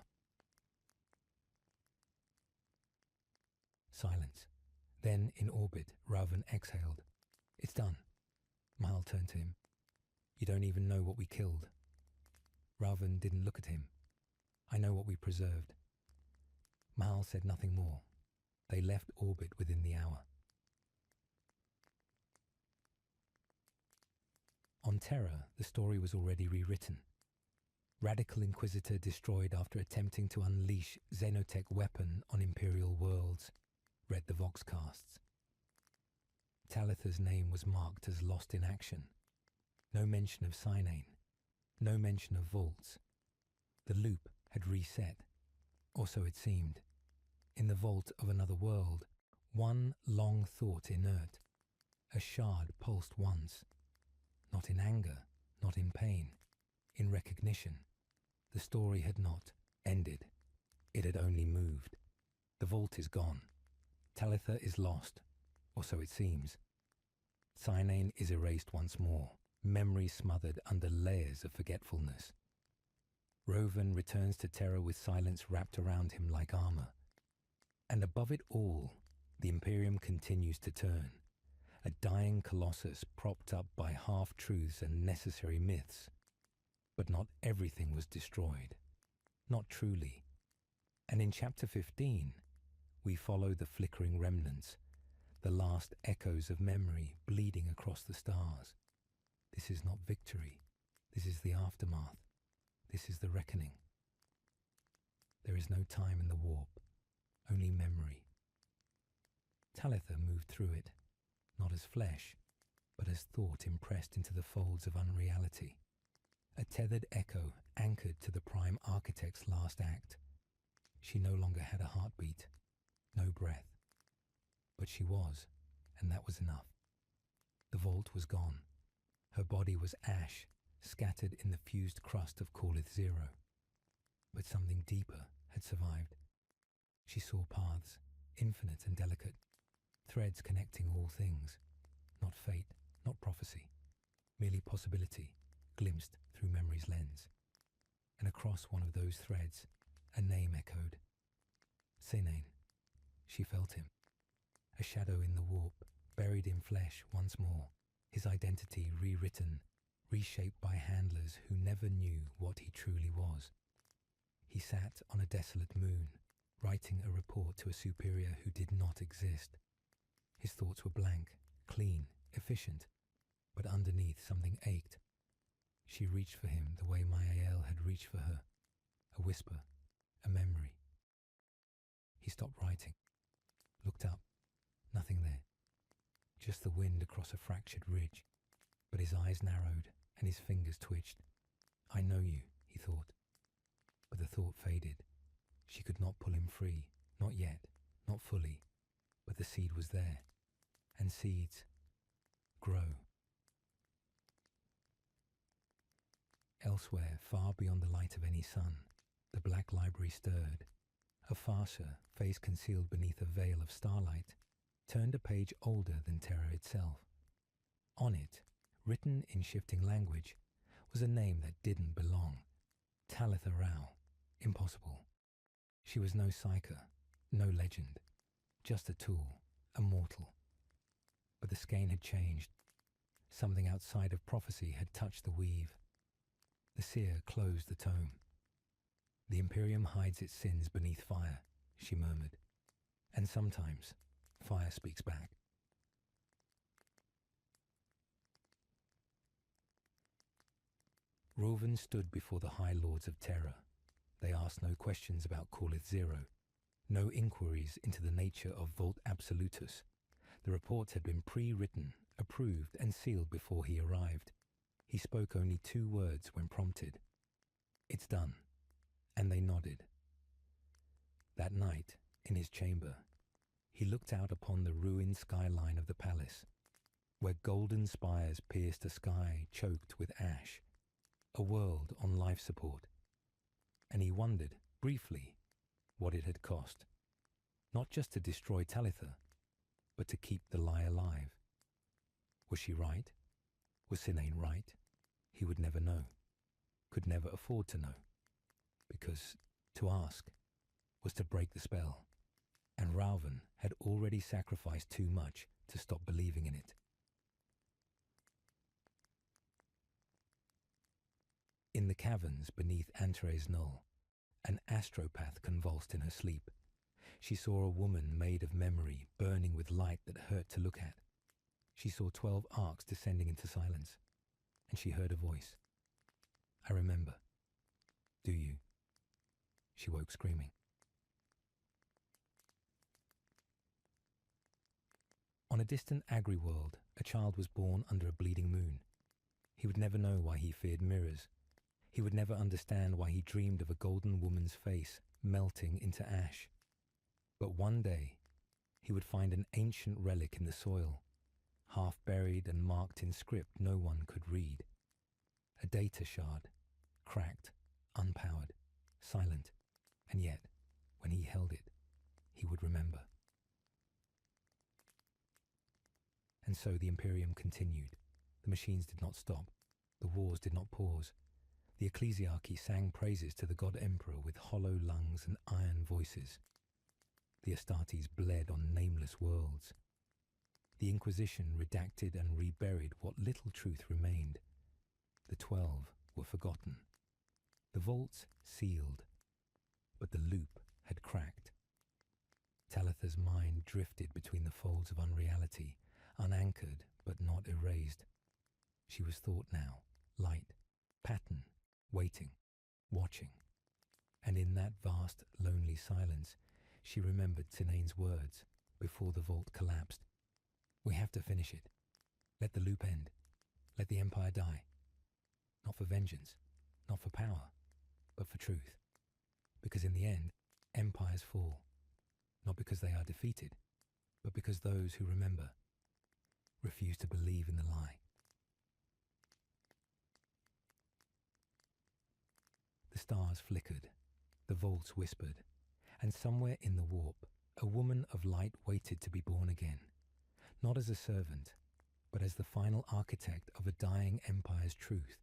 Silence. Then, in orbit, Rauven exhaled. It's done. Mael turned to him. You don't even know what we killed. Rauven didn't look at him. I know what we preserved. Mael said nothing more. They left orbit within the hour. On Terra, the story was already rewritten. Radical Inquisitor destroyed after attempting to unleash Xenotech weapon on Imperial worlds, read the Voxcasts. Talitha's name was marked as lost in action. No mention of Sinane. No mention of vaults. The loop had reset, or so it seemed. In the vault of another world, one long thought inert. A shard pulsed once. Not in anger, not in pain, in recognition. The story had not ended. It had only moved. The vault is gone. Talitha is lost, or so it seems. Sinane is erased once more, memory smothered under layers of forgetfulness. Rauven returns to Terra with silence wrapped around him like armor. And above it all, the Imperium continues to turn. A dying colossus propped up by half-truths and necessary myths. But not everything was destroyed. Not truly. And in Chapter 15, we follow the flickering remnants, the last echoes of memory bleeding across the stars. This is not victory. This is the aftermath. This is the reckoning. There is no time in the warp, only memory. Talitha moved through it, not as flesh, but as thought impressed into the folds of unreality. A tethered echo anchored to the Prime Architect's last act. She no longer had a heartbeat, no breath. But she was, and that was enough. The vault was gone. Her body was ash, scattered in the fused crust of Callith Zero. But something deeper had survived. She saw paths, infinite and delicate, threads connecting all things, not fate, not prophecy, merely possibility glimpsed through memory's lens. And across one of those threads, a name echoed. Sinane. She felt him. A shadow in the warp, buried in flesh once more, his identity rewritten, reshaped by handlers who never knew what he truly was. He sat on a desolate moon, writing a report to a superior who did not exist. His thoughts were blank, clean, efficient, but underneath something ached. She reached for him the way Mayael had reached for her. A whisper, a memory. He stopped writing, looked up. Nothing there. Just the wind across a fractured ridge. But his eyes narrowed and his fingers twitched. I know you, he thought. But the thought faded. She could not pull him free, not yet, not fully. But the seed was there. And seeds grow. Elsewhere, far beyond the light of any sun, the black library stirred. A farcer, face concealed beneath a veil of starlight, turned a page older than terror itself. On it, written in shifting language, was a name that didn't belong. Talitha Rao. Impossible. She was no psyker, no legend, just a tool, a mortal. But the skein had changed. Something outside of prophecy had touched the weave. The seer closed the tome. The Imperium hides its sins beneath fire, she murmured. And sometimes, fire speaks back. Roven stood before the High Lords of Terror. They asked no questions about Callith Zero, no inquiries into the nature of Volt Absolutus. The reports had been pre-written, approved and sealed before he arrived. He spoke only 2 words when prompted. It's done. And they nodded. That night, in his chamber, he looked out upon the ruined skyline of the palace, where golden spires pierced a sky choked with ash, a world on life support. And he wondered, briefly, what it had cost. Not just to destroy Talitha, but to keep the lie alive. Was she right? Was Sinane right? He would never know. Could never afford to know. Because to ask was to break the spell, and Rauven had already sacrificed too much to stop believing in it. In the caverns beneath Antares Knoll, an astropath convulsed in her sleep. She saw a woman made of memory, burning with light that hurt to look at. She saw 12 arcs descending into silence, and she heard a voice. I remember. Do you? She woke screaming. On a distant agri-world, a child was born under a bleeding moon. He would never know why he feared mirrors. He would never understand why he dreamed of a golden woman's face melting into ash. But one day, he would find an ancient relic in the soil, half buried and marked in script no one could read. A data shard, cracked, unpowered, silent, and yet, when he held it, he would remember. And so the Imperium continued. The machines did not stop. The wars did not pause. The ecclesiarchy sang praises to the God Emperor with hollow lungs and iron voices. The Astartes bled on nameless worlds. The Inquisition redacted and reburied what little truth remained. The 12 were forgotten. The vaults sealed, but the loop had cracked. Talitha's mind drifted between the folds of unreality, unanchored but not erased. She was thought now, light, pattern, waiting, watching. And in that vast, lonely silence, she remembered Sinane's words before the vault collapsed. We have to finish it. Let the loop end. Let the Empire die. Not for vengeance, not for power, but for truth. Because in the end, empires fall. Not because they are defeated, but because those who remember refuse to believe in the lie. The stars flickered, the vaults whispered, and somewhere in the warp, a woman of light waited to be born again. Not as a servant, but as the final architect of a dying empire's truth.